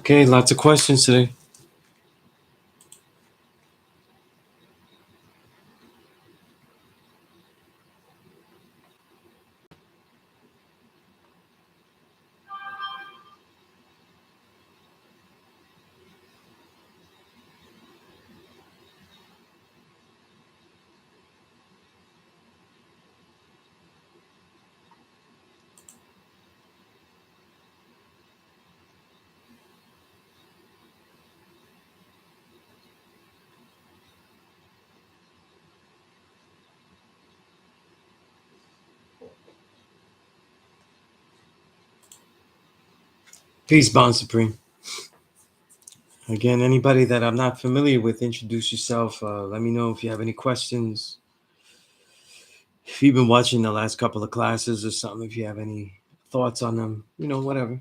Okay, lots of questions today. Peace, Bond Supreme. Again, anybody that I'm not familiar with, introduce yourself. Let me know if you have any questions. If you've been watching the last couple of classes or something, if you have any thoughts on them, whatever.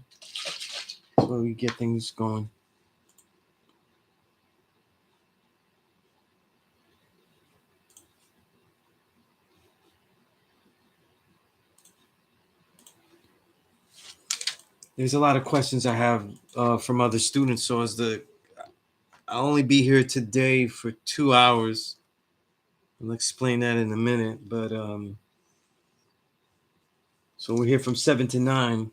So we get things going. There's a lot of questions I have from other students. So I'll only be here today for 2 hours. I'll explain that in a minute. But so we're here from 7 to 9.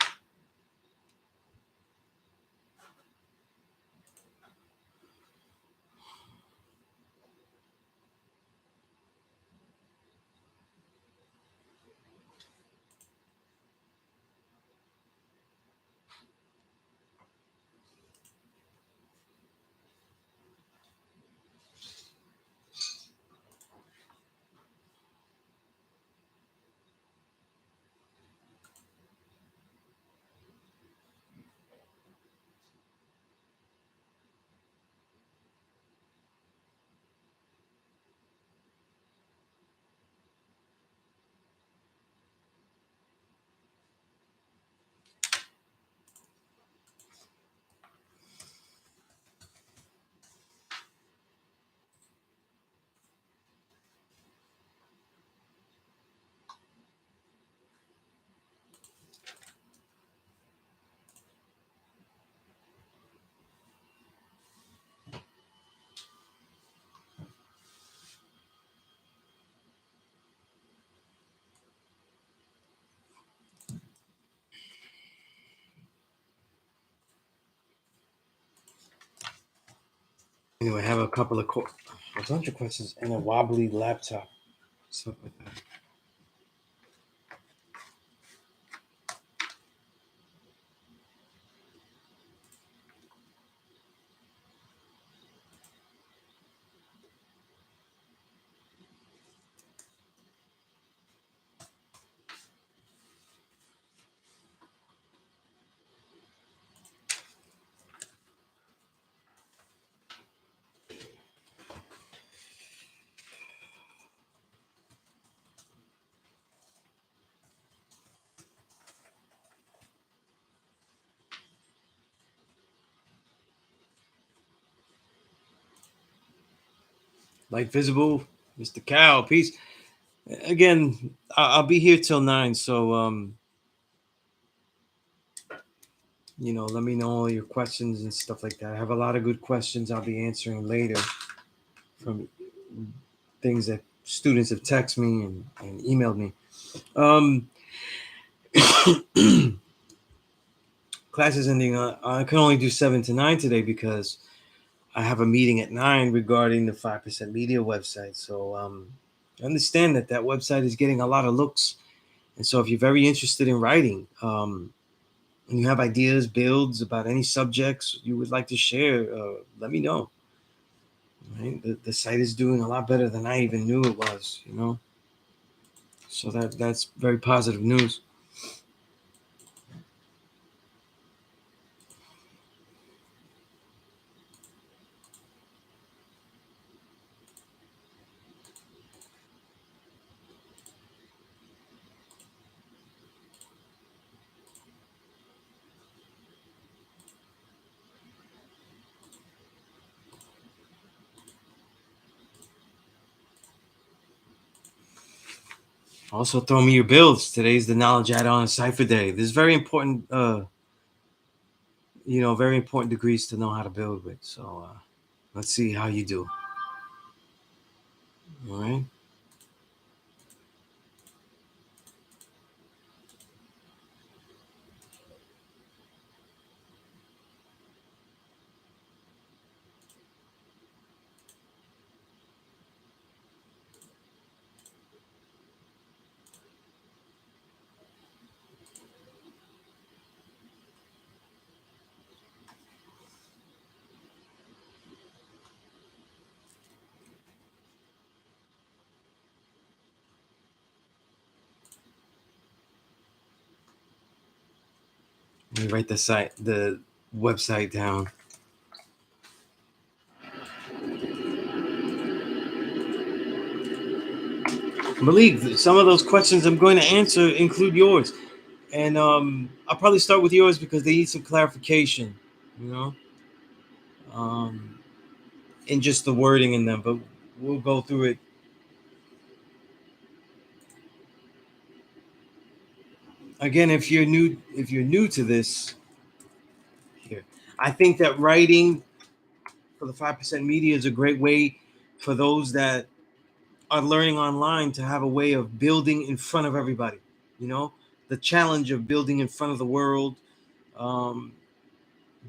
Anyway, I have a bunch of questions and a wobbly laptop. Stuff like that. Light visible, Mr. Cow, peace. Again, I'll be here till 9, so let me know all your questions and stuff like that. I have a lot of good questions I'll be answering later from things that students have texted me and emailed me. Class is ending. I can only do 7 to 9 today because I have a meeting at 9 regarding the 5% Media website. So I understand that website is getting a lot of looks. And so if you're very interested in writing, and you have ideas, builds about any subjects you would like to share, let me know. Right? The site is doing a lot better than I even knew it was, So that's very positive news. Also, throw me your builds. Today's the Knowledge Add-on Cipher Day. This is very important very important degrees to know how to build with. So let's see how you do. All right. Let me write the website down. Malik, some of those questions I'm going to answer include yours, and I'll probably start with yours because they need some clarification. You know, um, in just the wording in them, but we'll go through it. Again, if you're new to this here, I think that writing for the 5% media is a great way for those that are learning online to have a way of building in front of everybody. You know, the challenge of building in front of the world, um,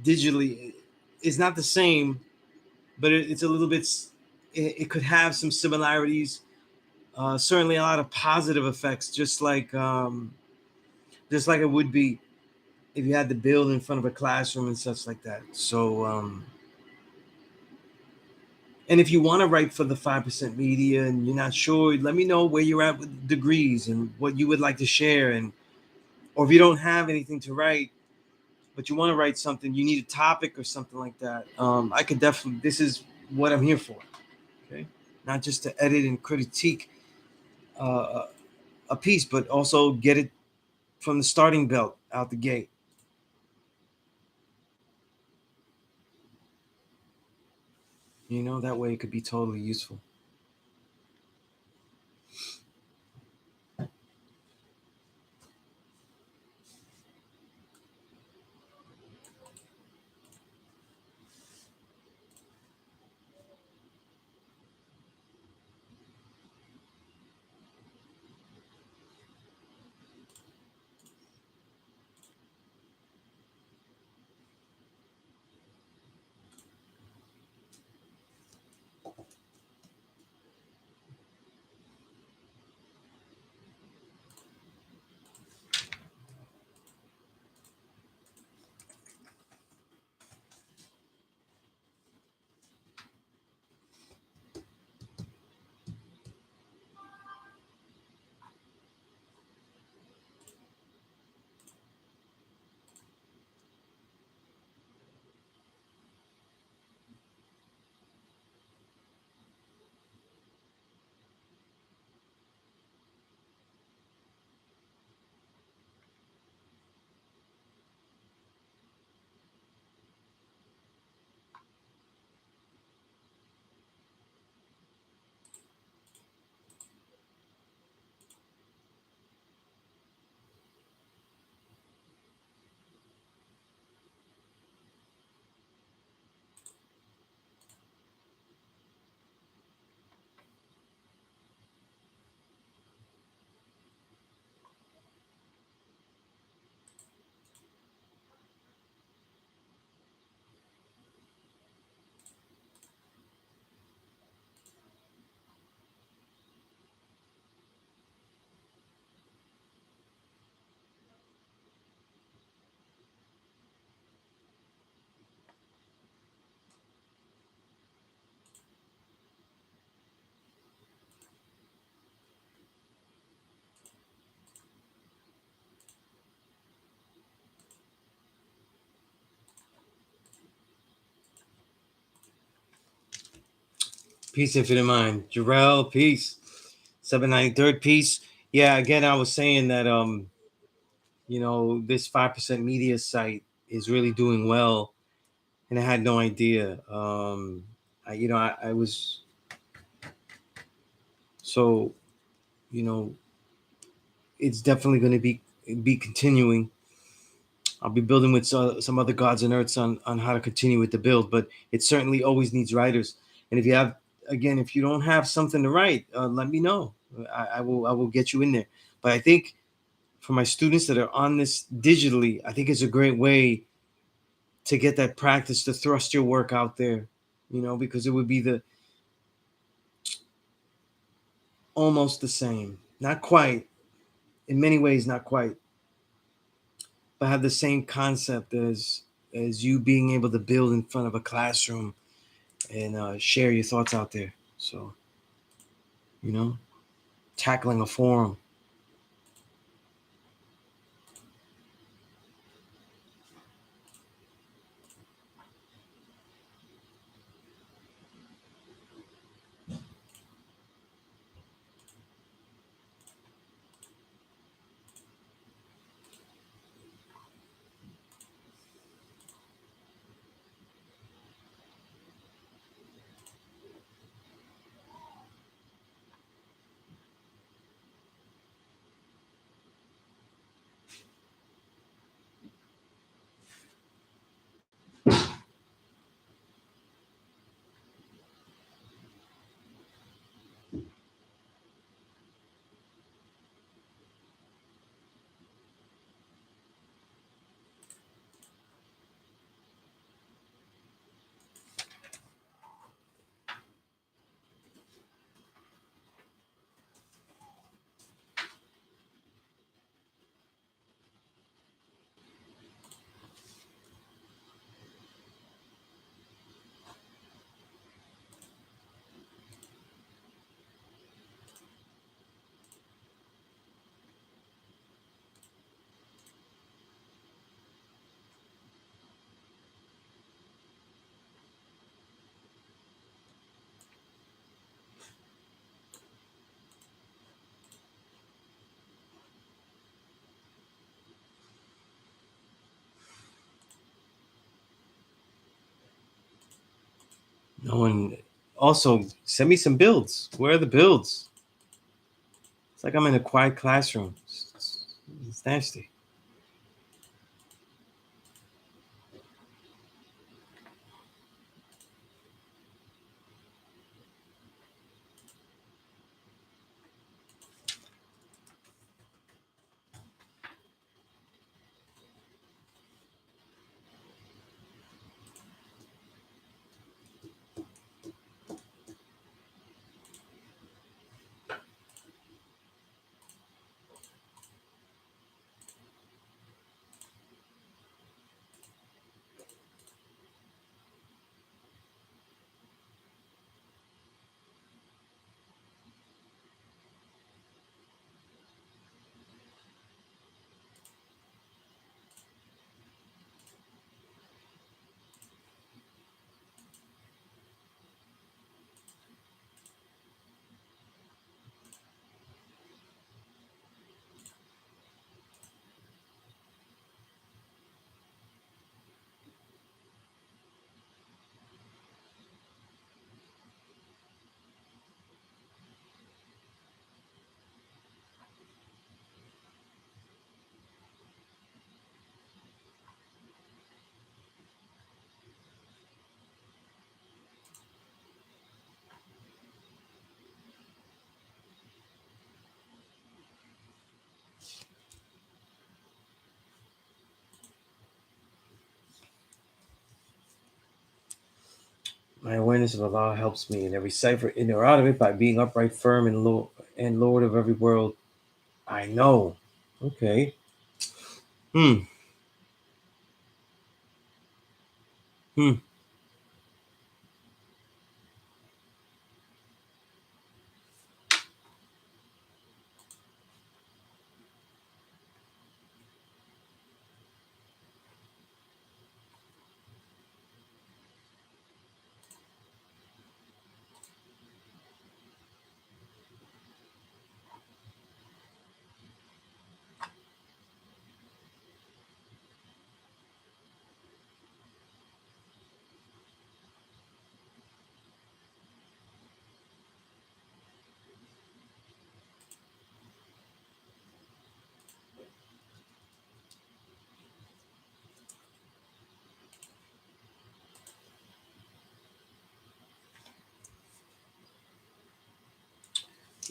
digitally, is not the same, but it's a little bit. It could have some similarities. Certainly, a lot of positive effects, just like it would be if you had to build in front of a classroom and such like that. So, and if you want to write for the 5% media and you're not sure, let me know where you're at with degrees and what you would like to share. And, or if you don't have anything to write, but you want to write something, you need a topic or something like that. I could definitely, this is what I'm here for. Okay. Not just to edit and critique uh, a piece, but also get it from the starting belt out the gate. That way it could be totally useful. Peace, infinite mind. Jarrell, peace. 793rd piece. Yeah, again, I was saying that this 5% media site is really doing well, and I had no idea. I was so you know it's definitely going to be continuing. I'll be building with some other gods and earths on how to continue with the build, but it certainly always needs writers. And if you have, again, if you don't have something to write, let me know. I will get you in there. But I think for my students that are on this digitally, I think it's a great way to get that practice to thrust your work out there, because it would be the almost the same, not quite, in many ways, not quite, but have the same concept as you being able to build in front of a classroom and share your thoughts out there. So, you know, tackling a forum. No one also send me some builds. Where are the builds? It's like I'm in a quiet classroom. It's nasty. My awareness of Allah helps me in every cipher in or out of it by being upright, firm, and Lord of every world. I know. Okay. Hmm. Hmm.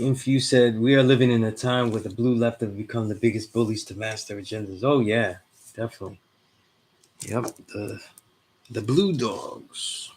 Infu said, "We are living in a time where the blue left have become the biggest bullies to master agendas." Oh yeah, definitely. Yep, the blue dogs.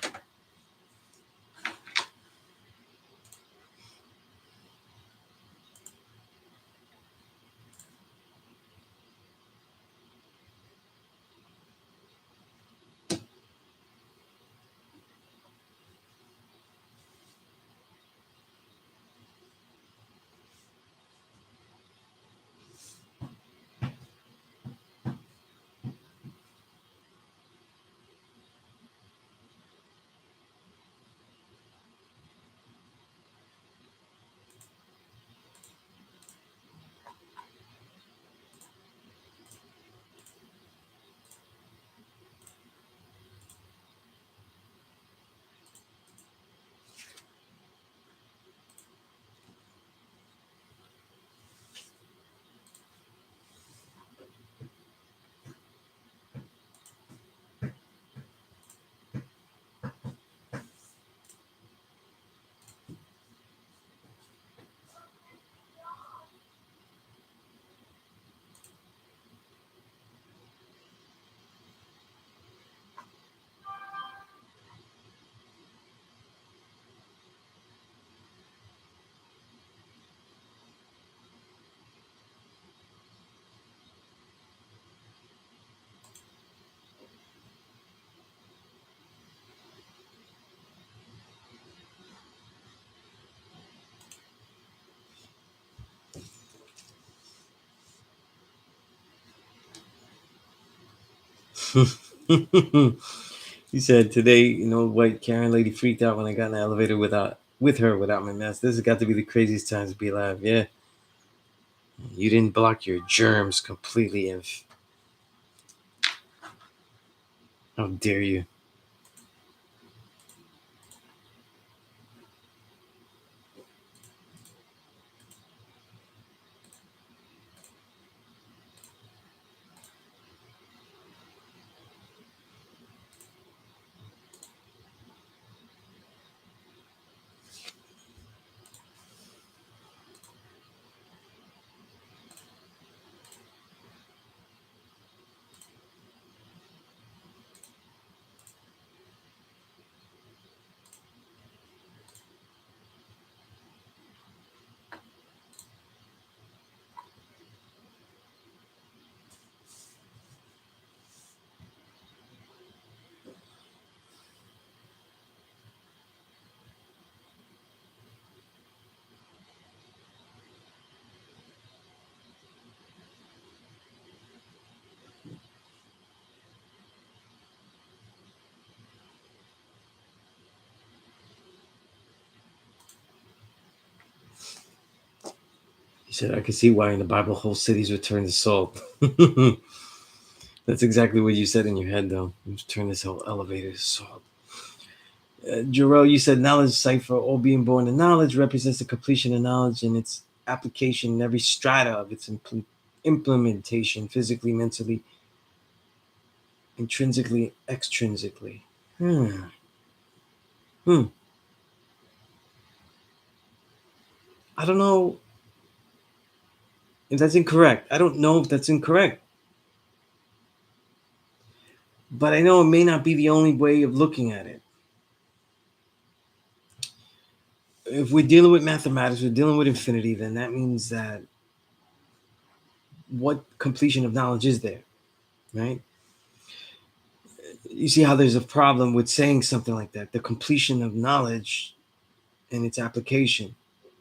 He said today, white Karen lady freaked out when I got in the elevator with her without my mask. This has got to be the craziest times to be alive. Yeah, you didn't block your germs completely, and how dare you? He said, I can see why in the Bible whole cities would turn to salt. That's exactly what you said in your head, though. You turn this whole elevator to salt. Jarrell, you said knowledge cipher, all being born in knowledge, represents the completion of knowledge and its application in every strata of its implementation, physically, mentally, intrinsically, extrinsically. Hmm. Hmm. I don't know if that's incorrect. I don't know if that's incorrect. But I know it may not be the only way of looking at it. If we're dealing with mathematics, we're dealing with infinity, then that means that what completion of knowledge is there, right? You see how there's a problem with saying something like that, the completion of knowledge and its application.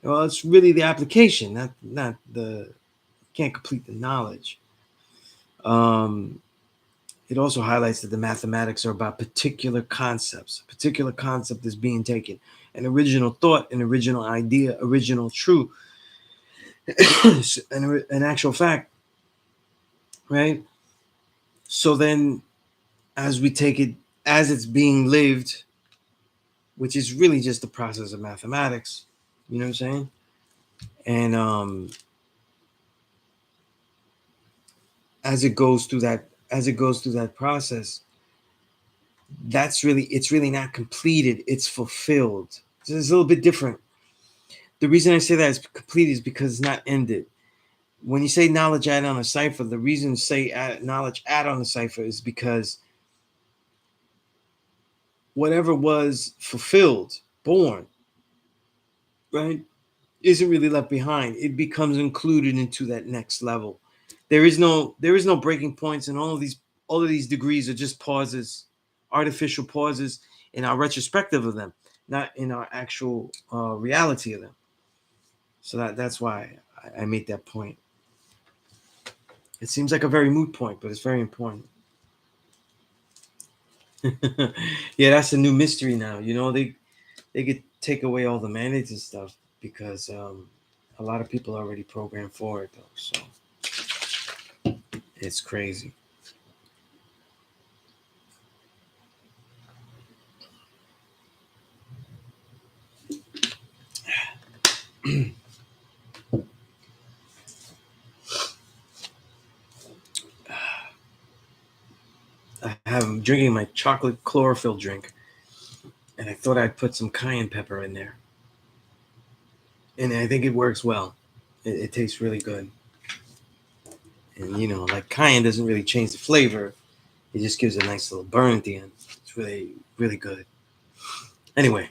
Well, it's really the application, not the can't complete the knowledge. Um, it also highlights that the mathematics are about particular concepts. A particular concept is being taken, an original thought, an original idea, original truth, an actual fact, right? So then, as we take it as it's being lived, which is really just the process of mathematics, you know what I'm saying? And as it goes through that process, it's really not completed, it's fulfilled. So it's a little bit different. The reason I say that is complete is because it's not ended. When you say knowledge add on a cipher, the reason you say knowledge add on a cipher is because whatever was fulfilled, born, right, isn't really left behind. It becomes included into that next level. There is no breaking points, and all of these degrees are just pauses, artificial pauses in our retrospective of them, not in our actual reality of them. So that's why I made that point. It seems like a very moot point, but it's very important. Yeah, that's a new mystery now. They could take away all the mandates and stuff because a lot of people are already programmed for it though. So it's crazy. I'm drinking my chocolate chlorophyll drink, and I thought I'd put some cayenne pepper in there, and I think it works well. It tastes really good, and like cayenne doesn't really change the flavor; it just gives a nice little burn at the end. It's really, really good. Anyway,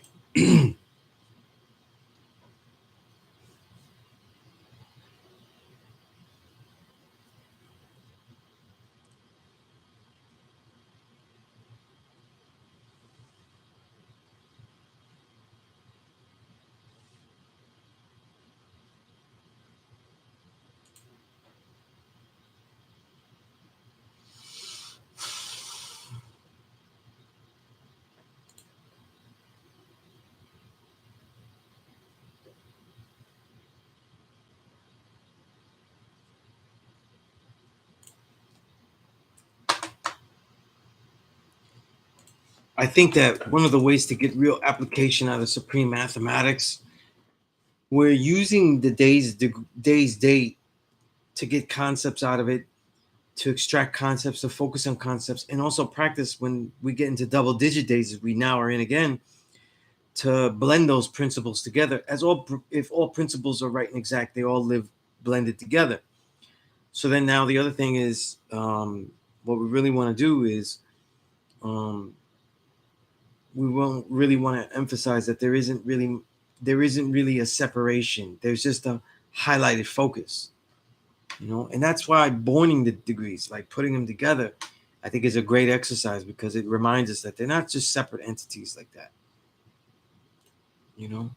I think that one of the ways to get real application out of supreme mathematics, we're using the day's date to get concepts out of it, to extract concepts, to focus on concepts, and also practice when we get into double digit days, as we now are in again, to blend those principles together. As all, if all principles are right and exact, they all live blended together. So then now the other thing is, what we really want to do is, um, we won't really want to emphasize that there isn't really a separation. There's just a highlighted focus, and that's why boning the degrees, like putting them together, I think is a great exercise because it reminds us that they're not just separate entities like that. You know.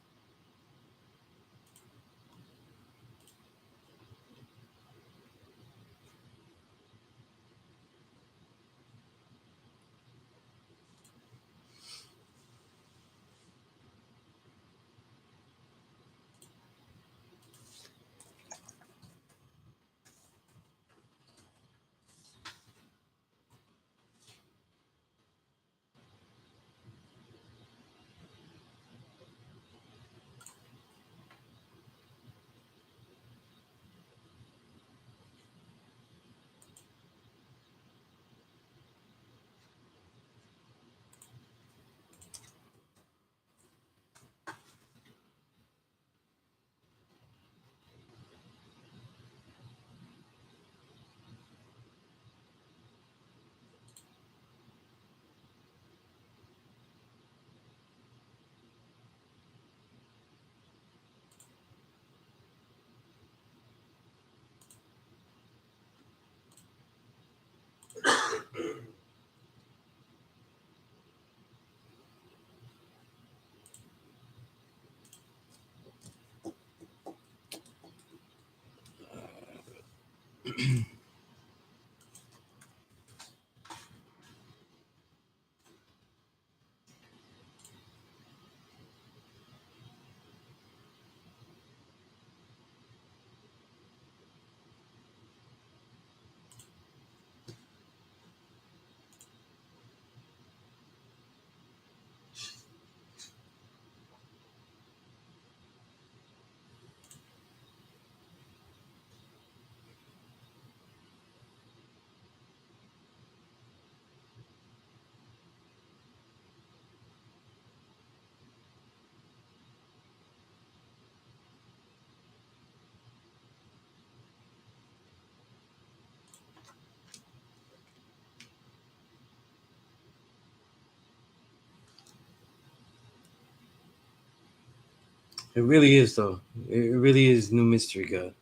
It really is, though. It really is new mystery, God.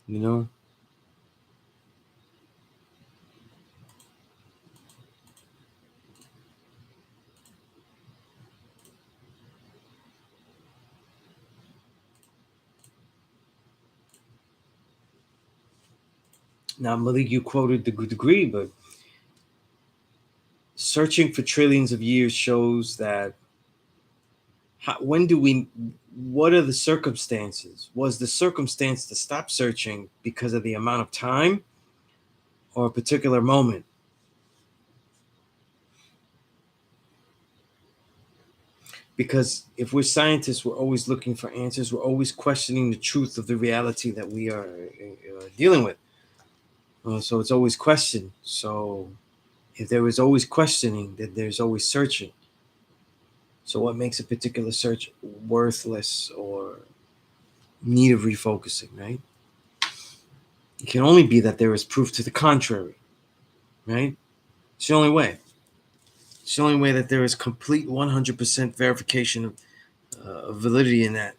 You know? Now, Malik, you quoted the degree, but searching for trillions of years shows that when do we, what are the circumstances? Was the circumstance to stop searching because of the amount of time or a particular moment? Because if we're scientists, we're always looking for answers. We're always questioning the truth of the reality that we are dealing with. So it's always question. So if there is always questioning, then there's always searching. So what makes a particular search worthless or need of refocusing, right? It can only be that there is proof to the contrary, right? It's the only way. It's the only way that there is complete 100% verification of validity in that.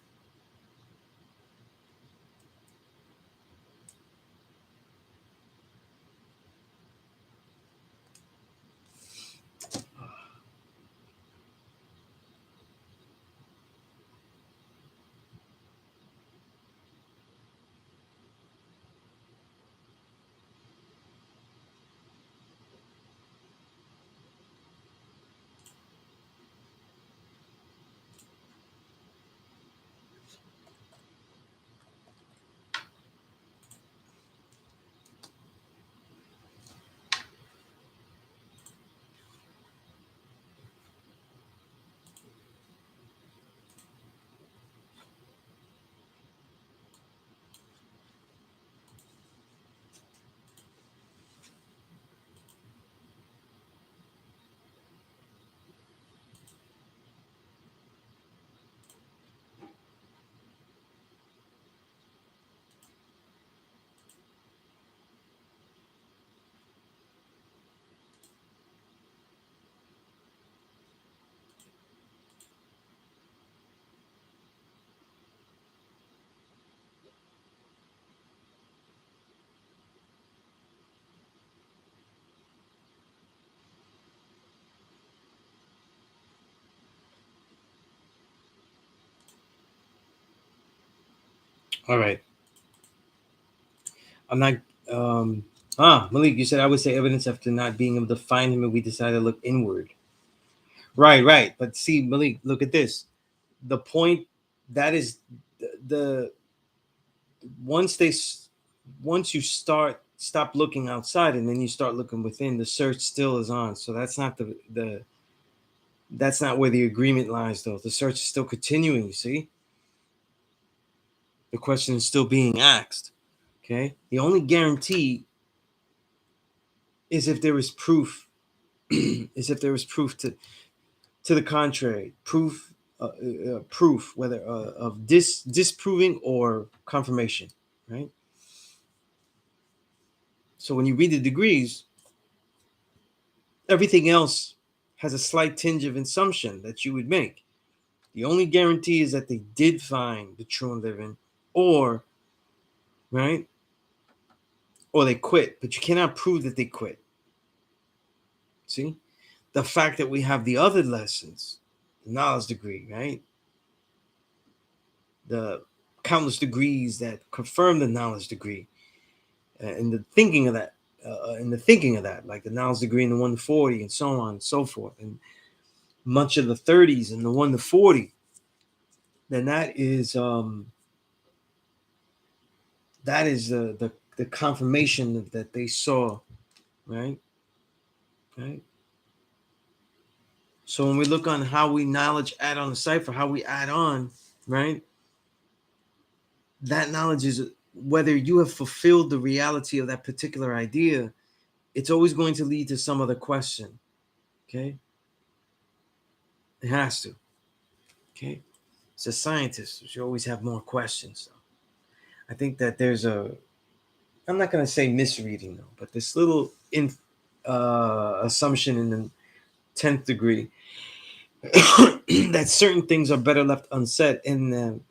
All right. I'm not. Um, Malik, you said I would say evidence after not being able to find him, and we decided to look inward. Right, right. But see, Malik, look at this. The point that is the once they once you stop looking outside and then you start looking within, the search still is on. So that's not the that's not where the agreement lies, though. The search is still continuing. You see, the question is still being asked. Okay. The only guarantee is if there is proof. Is if there is proof to the contrary, proof whether of disproving or confirmation, right? So when you read the degrees, everything else has a slight tinge of assumption that you would make. The only guarantee is that they did find the true and living, or right, or they quit. But you cannot prove that they quit. See, the fact that we have the other lessons, the knowledge degree, right, the countless degrees that confirm the knowledge degree, and the thinking of that, like the knowledge degree in the 1 to 40, and so on and so forth, and much of the 30s and the 1 to 40, then that is the confirmation that they saw, right? Right. So when we look on how we knowledge add on the cipher, how we add on, right? That knowledge is whether you have fulfilled the reality of that particular idea, it's always going to lead to some other question. Okay. It has to. Okay. As a scientist, you always have more questions. I think that there's I'm not going to say misreading though, but this little assumption in the 10th degree that certain things are better left unsaid, and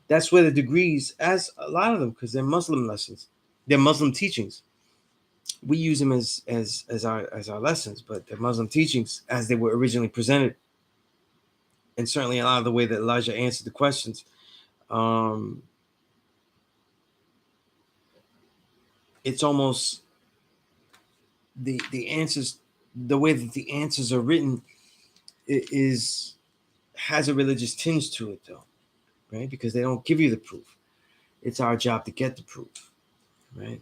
that's where the degrees, as a lot of them, because they're Muslim lessons, they're Muslim teachings. We use them as our lessons, but they're Muslim teachings as they were originally presented, and certainly a lot of the way that Elijah answered the questions. Um, it's almost the answers, the way that the answers are written, is has a religious tinge to it, though, right? Because they don't give you the proof. It's our job to get the proof, right?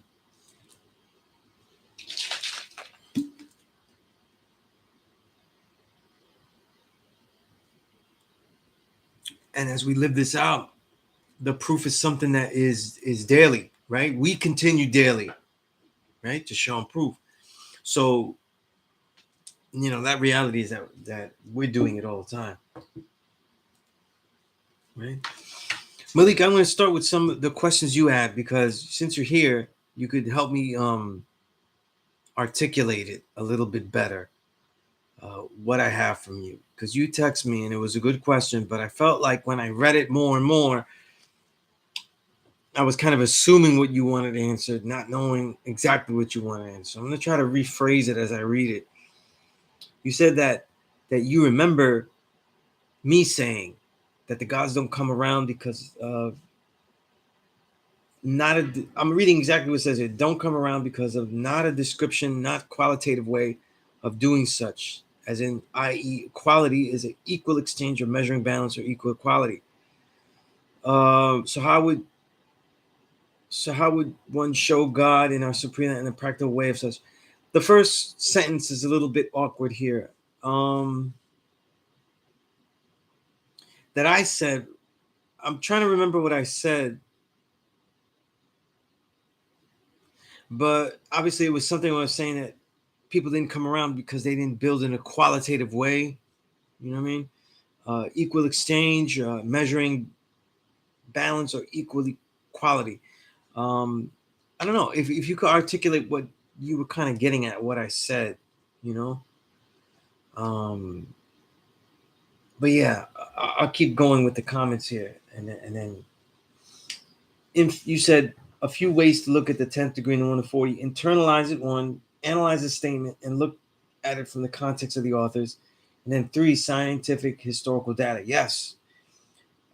And as we live this out, the proof is something that is daily, right? We continue daily, right, to show and prove. So that reality is that we're doing it all the time, right? Malik, I'm going to start with some of the questions you had, because since you're here, you could help me articulate it a little bit better. What I have from you, because you text me and it was a good question, but I felt like when I read it more and more, I was kind of assuming what you wanted answered, not knowing exactly what you want to answer. I'm going to try to rephrase it as I read it. You said that you remember me saying that the gods don't come around because of not a. I'm reading exactly what it says here. Don't come around because of not a description, not qualitative way of doing such, as in, i.e., equality is an equal exchange or measuring balance or equal equality. So how would one show God in our supreme in a practical way of such? The first sentence is a little bit awkward here. That I said, I'm trying to remember what I said, but obviously it was something I was saying that people didn't come around because they didn't build in a qualitative way. You know what I mean? Equal exchange, measuring balance, or equal quality. Um, I don't know if you could articulate what you were kind of getting at what I said, you know. But yeah, I'll keep going with the comments here, and then if you said a few ways to look at the 10th degree and the 1 to 40, internalize it, one, analyze the statement and look at it from the context of the authors, and then 3, scientific historical data. Yes.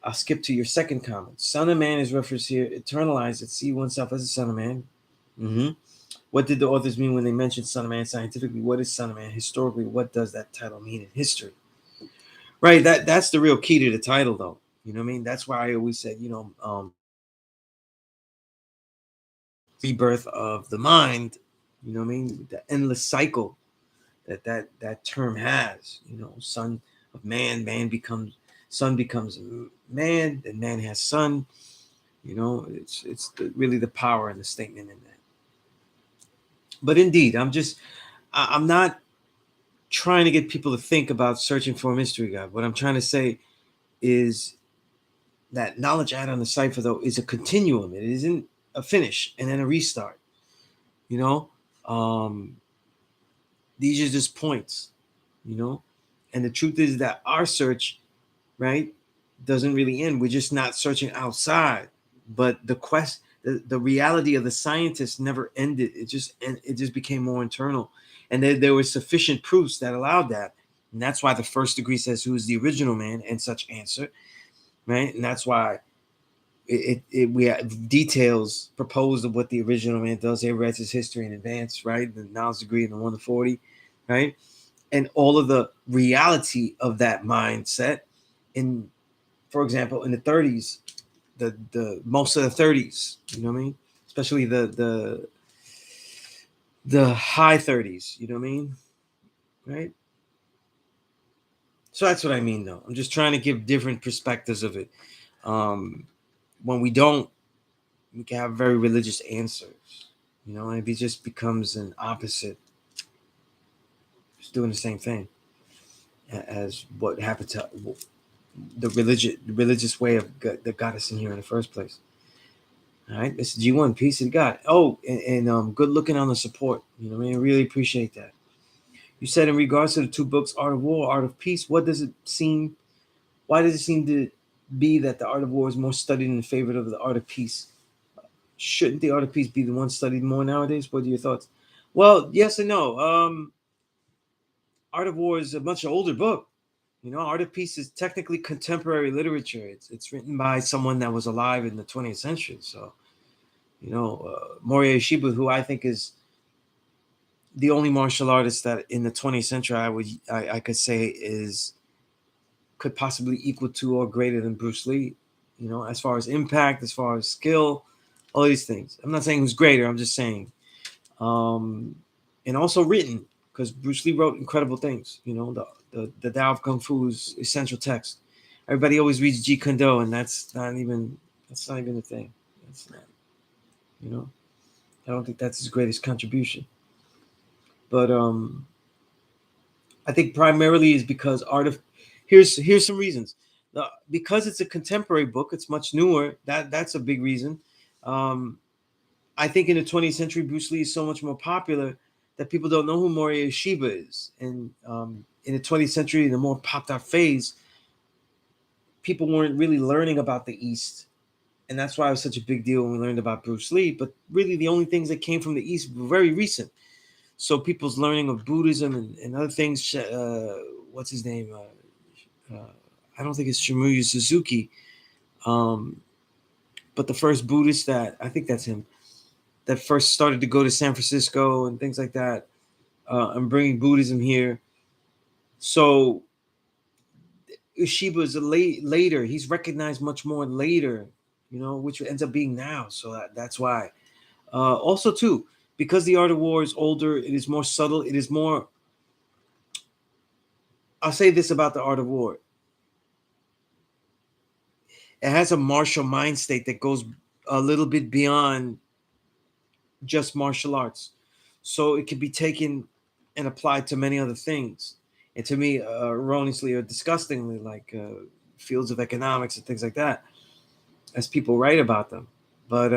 I'll skip to your second comment. Son of man is referenced here. Internalize it. See oneself as a son of man. Mm-hmm. What did the authors mean when they mentioned son of man scientifically? What is son of man historically? What does that title mean in history? Right. That's the real key to the title, though. You know what I mean? That's why I always said, rebirth of the mind. You know what I mean? The endless cycle that term has. Son of man, son becomes man, and man has son. It's really the power in the statement in that. But indeed, I'm not trying to get people to think about searching for a mystery God. What I'm trying to say is that knowledge add on the cipher, though, is a continuum. It isn't a finish and then a restart. You know, um, these are just points. You know, and the truth is that our search, right, doesn't really end. We're just not searching outside, but the reality of the scientists never ended. It just became more internal, and there were sufficient proofs that allowed that, and that's why the first degree says who is the original man and such answer, right? And that's why we have details proposed of what the original man does. He writes his history in advance, right? The knowledge degree and the 1 to 40, right? And all of the reality of that mindset in, for example, in the 30s, the most of the 30s, you know what I mean? Especially the high 30s, you know what I mean? Right? So that's what I mean, though. I'm just trying to give different perspectives of it. When we don't, we can have very religious answers, and it just becomes an opposite, just doing the same thing as what happened to the religious way of that got us in here in the first place. All right, this is G1. Peace to God. Oh, and good looking on the support. You know what I mean? I really appreciate that. You said in regards to the two books, Art of War, Art of Peace, why does it seem to be that the Art of War is more studied in favor of the Art of Peace? Shouldn't the Art of Peace be the one studied more nowadays? What are your thoughts? Well, yes and no. Art of War is a much older book. Art of Peace is technically contemporary literature. It's written by someone that was alive in the 20th century. So, Mori Shiba, who I think is the only martial artist that in the 20th century I could say could possibly equal to or greater than Bruce Lee. As far as impact, as far as skill, all these things. I'm not saying who's greater. I'm just saying, and also written, because Bruce Lee wrote incredible things. The Tao of Kung Fu's essential text. Everybody always reads Jeet Kune Do, and that's not even a thing. That's not. I don't think that's his greatest contribution. But I think primarily is because here's some reasons. Because it's a contemporary book, it's much newer. That's a big reason. I think in the 20th century, Bruce Lee is so much more popular that people don't know who Mori Shiba is. And in the 20th century, in the more popped out phase, people weren't really learning about the East. And that's why it was such a big deal when we learned about Bruce Lee. But really, the only things that came from the East were very recent. So people's learning of Buddhism and other things, what's his name? I don't think it's Shimuya Suzuki. But the first Buddhist I think that's him, that first started to go to San Francisco and things like that, and bringing Buddhism here. So Ushiba is later. He's recognized much more later, which ends up being now. So that's why. Also, too, because the Art of War is older, it is more subtle. It is more. I'll say this about the Art of War. It has a martial mind state that goes a little bit beyond just martial arts. So it can be taken and applied to many other things. And to me, erroneously or disgustingly, like fields of economics and things like that, as people write about them. But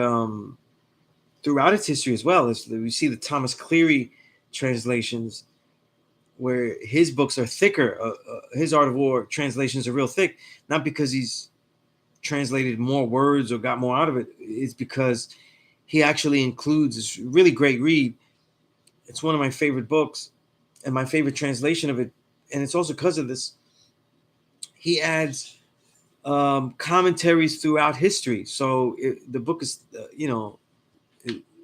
throughout its history as well, as we see the Thomas Cleary translations, where his books are thicker. His Art of War translations are real thick, not because he's translated more words or got more out of it. It's because he actually includes this really great read. It's one of my favorite books and my favorite translation of it. And it's also because of this. He adds commentaries throughout history. So the book is,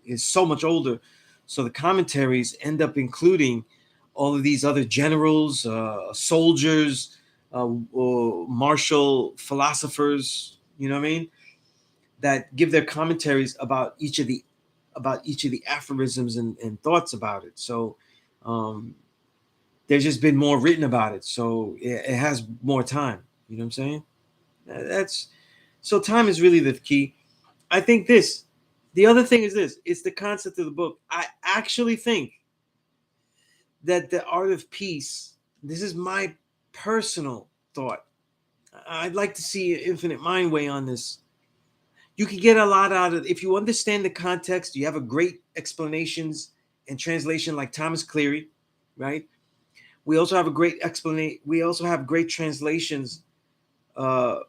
is so much older. So the commentaries end up including all of these other generals, soldiers, martial philosophers, you know what I mean, that give their commentaries about each of the aphorisms and thoughts about it. So there's just been more written about it. So it has more time. You know what I'm saying? So time is really the key. I think the other thing is this, it's the concept of the book. I actually think that the Art of Peace, this is my personal thought. I'd like to see Infinite Mind weigh on this. You can get a lot out of it. If you understand the context, you have a great explanations and translation like Thomas Cleary, right? We also have a great explanation. We also have great translations for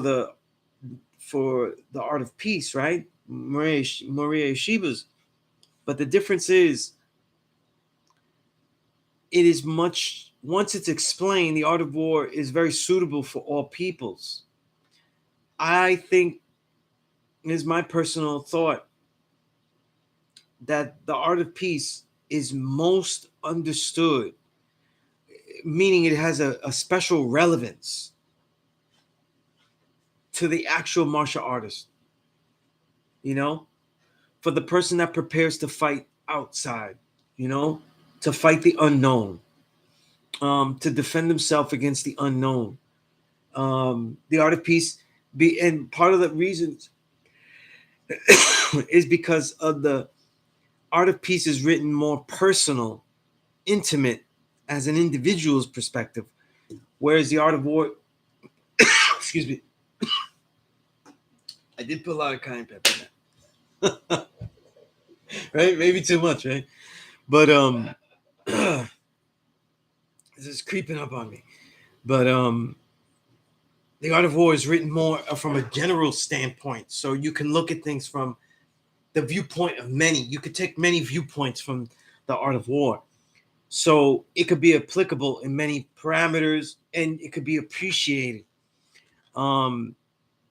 the Art of Peace, right? Maria Shiba's. But the difference is, it is much, once it's explained, the Art of War is very suitable for all peoples. I think, it is my personal thought, that the Art of Peace is most understood, meaning it has a special relevance to the actual martial artist, for the person that prepares to fight outside, to fight the unknown, to defend himself against the unknown. The Art of Peace, and part of the reasons is because of the Art of Peace is written more personal, intimate, as an individual's perspective, whereas the Art of War, excuse me, I did put a lot of cayenne pepper in that. Right? Maybe too much, right? But This is creeping up on me. But the Art of War is written more from a general standpoint, so you can look at things from the viewpoint of many. You could take many viewpoints from the Art of War, so it could be applicable in many parameters, and it could be appreciated. Um,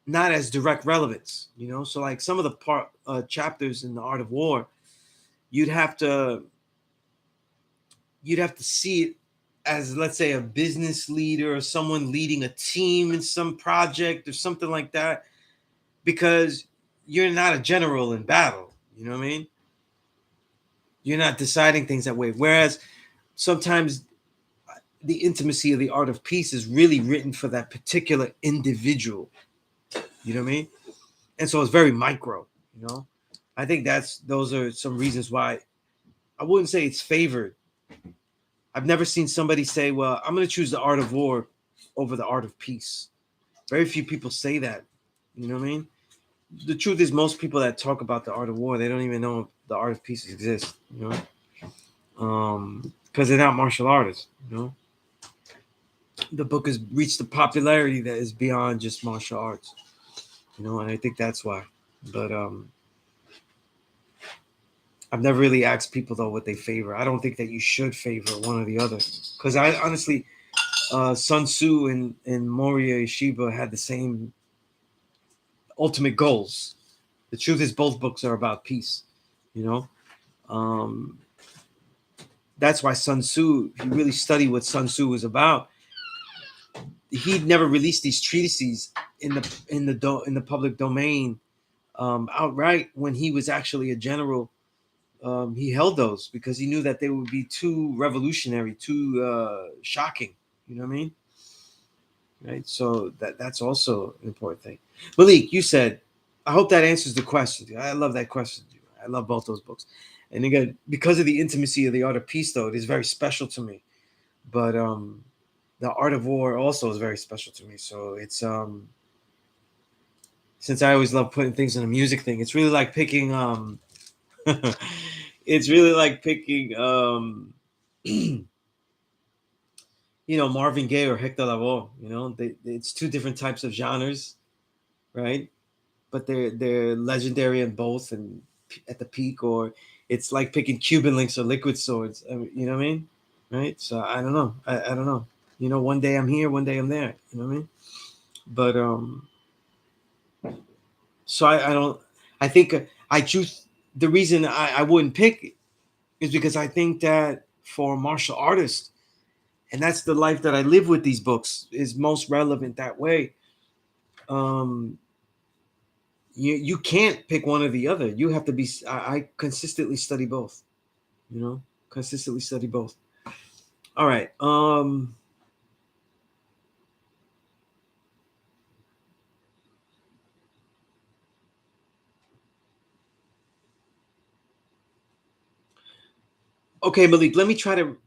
Not as direct relevance, you know. So like some of the chapters in the Art of War, you'd have to you'd have to see it as, let's say, a business leader or someone leading a team in some project or something like that, because you're not a general in battle. You know what I mean? You're not deciding things that way. Whereas sometimes the intimacy of the art of peace is really written for that particular individual. You know what I mean? And so it's very micro. You know, I think those are some reasons why I wouldn't say it's favored. I've never seen somebody say, "Well, I'm going to choose the art of war over the art of peace." Very few people say that. You know what I mean? The truth is, most people that talk about the art of war, they don't even know if the art of peace exists. You know, because they're not martial artists. You know, the book has reached a popularity that is beyond just martial arts. You know, and I think that's why. But I've never really asked people though what they favor. I don't think that you should favor one or the other, because I honestly, Sun Tzu and Moria Shiba had the same ultimate goals. The truth is, both books are about peace. You know, um, that's why Sun Tzu. If you really study what Sun Tzu was about, he'd never released these treatises in the public domain outright when he was actually a general. He held those because he knew that they would be too revolutionary, too shocking. You know what I mean? Right. So that's also an important thing. Malik, you said, I hope that answers the question. I love that question. I love both those books. And again, because of the intimacy of the art of peace, though, it is very special to me. But the art of war also is very special to me. So it's since I always love putting things in a music thing, it's really like picking it's really like picking Marvin Gaye or Hector Lavoe. It's two different types of genres, right? But they're legendary in both and at the peak. Or it's like picking Cuban links or liquid swords. You know what I mean? Right? So I don't know. I don't know. One day I'm here, one day I'm there. You know what I mean? But so I don't. I think I choose the reason I wouldn't pick is because I think that for martial artists, and that's the life that I live with these books, is most relevant that way. Um, you can't pick one or the other. You have to be. I consistently study both. Consistently study both. All right. Okay, Malik. Let me try to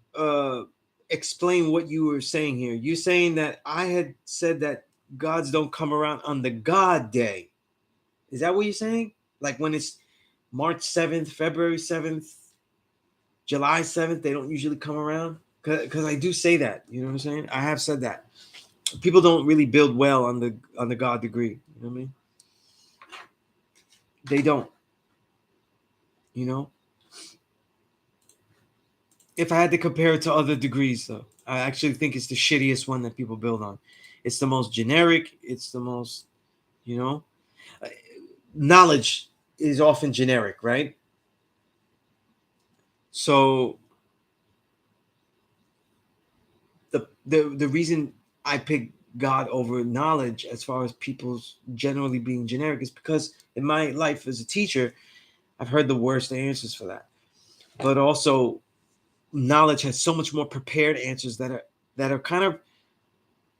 explain what you were saying here. You're saying that I had said that gods don't come around on the God day. Is that what you're saying? Like when it's March 7th, February 7th, July 7th, they don't usually come around? Because I do say that. You know what I'm saying? I have said that. People don't really build well on the God degree. You know what I mean? They don't. You know? If I had to compare it to other degrees, though, I actually think it's the shittiest one that people build on. It's the most generic. It's the most, you know, uh, knowledge is often generic, right? So the reason I pick God over knowledge, as far as people's generally being generic, is because in my life as a teacher, I've heard the worst answers for that. But also, knowledge has so much more prepared answers that are kind of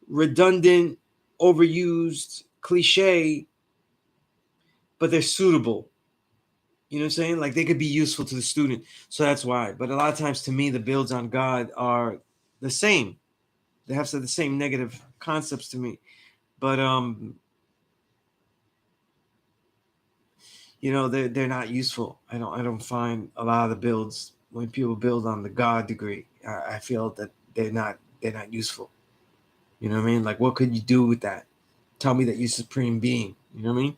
redundant, overused, cliche, but they're suitable. You know what I'm saying? Like they could be useful to the student. So that's why. But a lot of times to me, the builds on God are the same. They have the same negative concepts to me. But they're not useful. I don't find a lot of the builds when people build on the God degree. I feel that they're not they're not useful. You know what I mean? Like, what could you do with that? Tell me that you're supreme being. You know what I mean?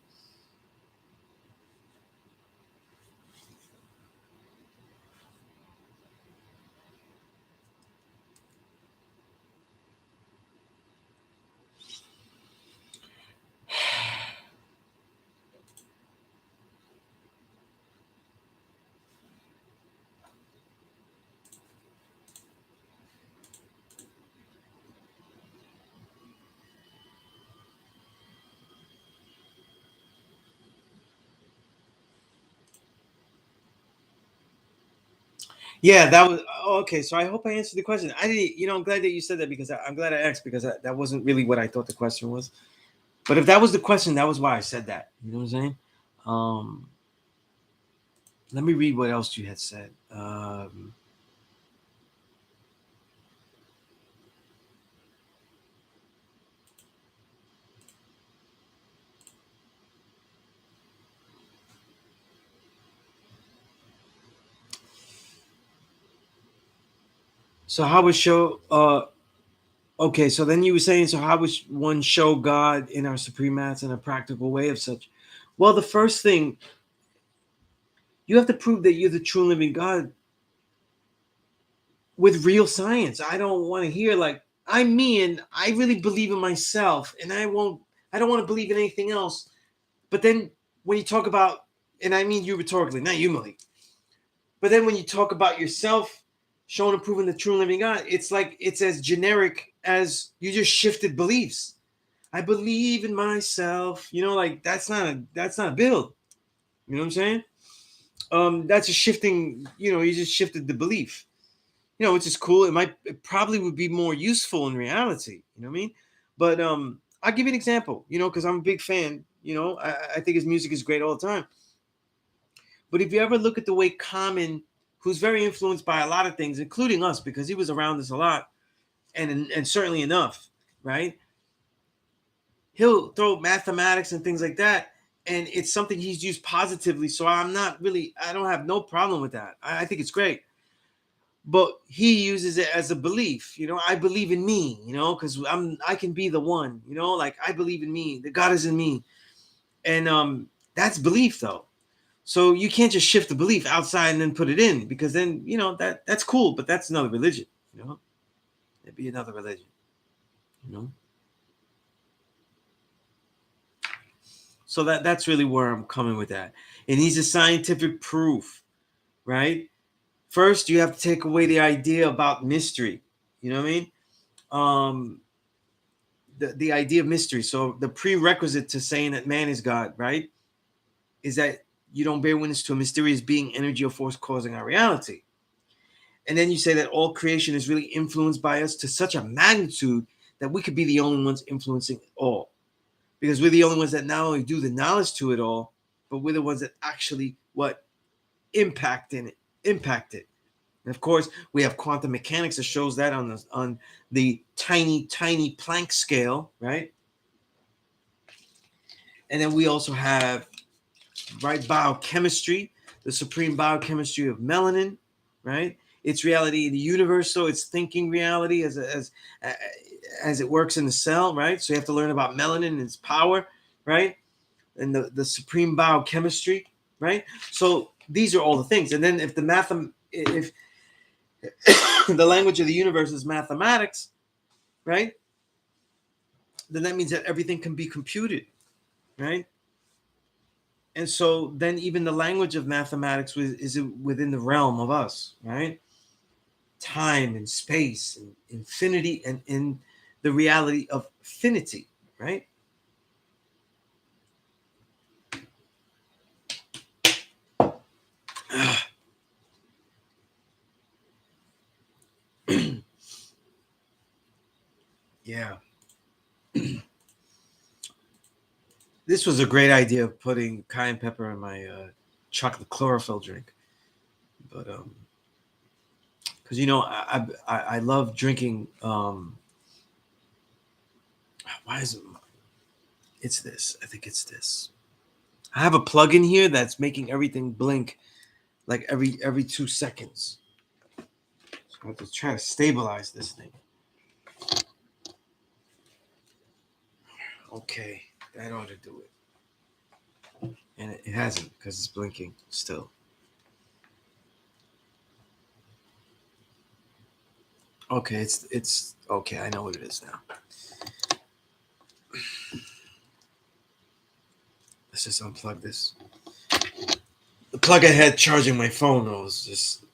Yeah, that was okay. So I hope I answered the question. I didn't, I'm glad that you said that because I'm glad I asked because that wasn't really what I thought the question was. But if that was the question, that was why I said that. You know what I'm saying? Um, Let me read what else you had said. So how would show? Okay, so then you were saying, so how would one show God in our supreme acts in a practical way of such? Well, the first thing you have to prove that you're the true living God with real science. I don't want to hear like I'm me and I really believe in myself and I don't want to believe in anything else. But then when you talk about, and I mean you rhetorically, not you, Malik, but then when you talk about yourself showing and proving the true living God, it's like it's as generic as you just shifted beliefs. I believe in myself, like that's not a build. You know what I'm saying? That's a shifting, you just shifted the belief. Which is cool. It probably would be more useful in reality. You know what I mean? But I'll give you an example. Because I'm a big fan. I think his music is great all the time. But if you ever look at the way Common, who's very influenced by a lot of things, including us, because he was around us a lot, and certainly enough, right? He'll throw mathematics and things like that, and it's something he's used positively. So I don't have no problem with that. I think it's great. But he uses it as a belief. I believe in me, because I can be the one, like I believe in me, that God is in me. And that's belief though. So you can't just shift the belief outside and then put it in, because then that's cool, but that's another religion. It'd be another religion. you know so that's really where I'm coming with that. It needs a scientific proof, right? First you have to take away the idea about mystery. You know what I mean? The idea of mystery. So the prerequisite to saying that man is God, right, is that you don't bear witness to a mysterious being, energy, or force causing our reality. And then you say that all creation is really influenced by us to such a magnitude that we could be the only ones influencing it all. Because we're the only ones that not only do the knowledge to it all, but we're the ones that actually impact it. And of course, we have quantum mechanics that shows that on the tiny, tiny Planck scale, right? And then we also have, right, biochemistry, the supreme biochemistry of melanin, right? Its reality in the universe, so it's thinking reality as it works in the cell, right? So you have to learn about melanin and its power, right? And the supreme biochemistry, right? So these are all the things. And then if if the language of the universe is mathematics, right? Then that means that everything can be computed, right? And so then even the language of mathematics is within the realm of us, right? Time and space and infinity and in the reality of finity, right? Yeah. This was a great idea of putting cayenne pepper in my chocolate chlorophyll drink. But because I love drinking. Why is it? It's this. I think it's this. I have a plug in here that's making everything blink like every 2 seconds. So I have to try to stabilize this thing. Okay, that ought to do it. And it hasn't because it's blinking still. Okay, it's okay. I know what it is now. Let's just unplug this. The plug I had charging my phone though was just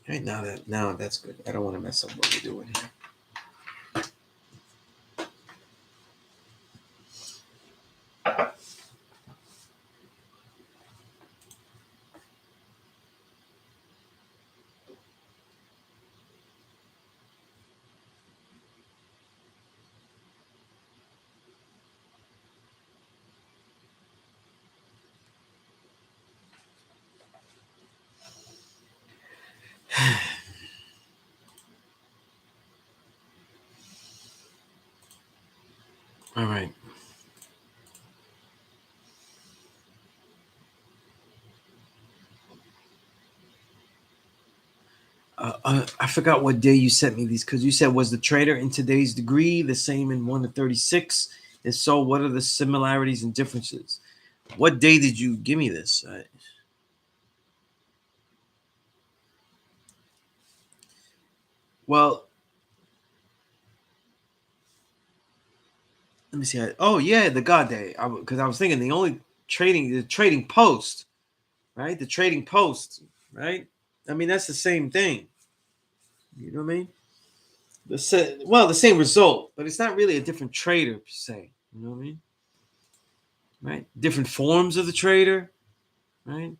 right now. Now that's good. I don't want to mess up what we're doing here. All right. I forgot what day you sent me these because you said, was the trader in today's degree the same in 1 to 36? If so, what are the similarities and differences? What day did you give me this? Well, let me see. Oh, yeah, the God day. Because I was thinking the trading post, right? The trading post, right? I mean, that's the same thing. You know what I mean? The same result, but it's not really a different trader per se. You know what I mean? Right? Different forms of the trader, right?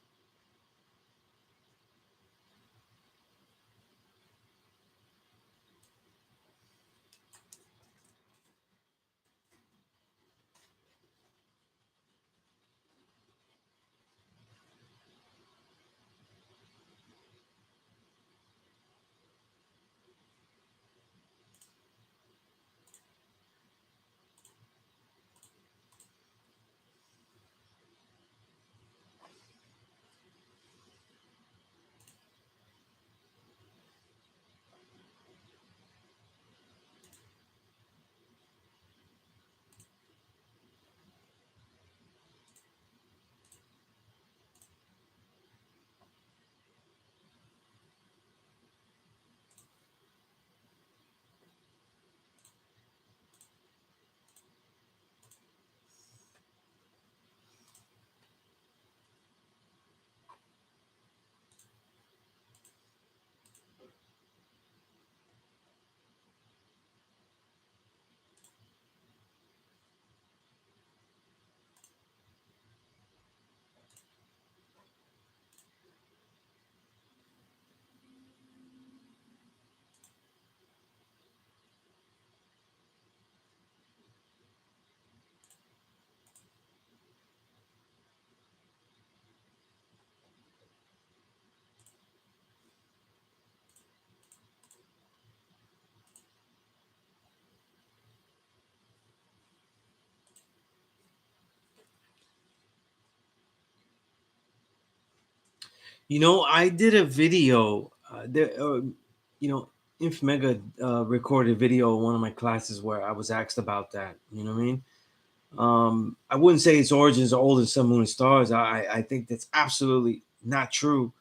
I did a video. You know, Inf Mega recorded a video in one of my classes where I was asked about that. You know what I mean? I wouldn't say its origins are older than Sun, Moon, and Stars. I think that's absolutely not true.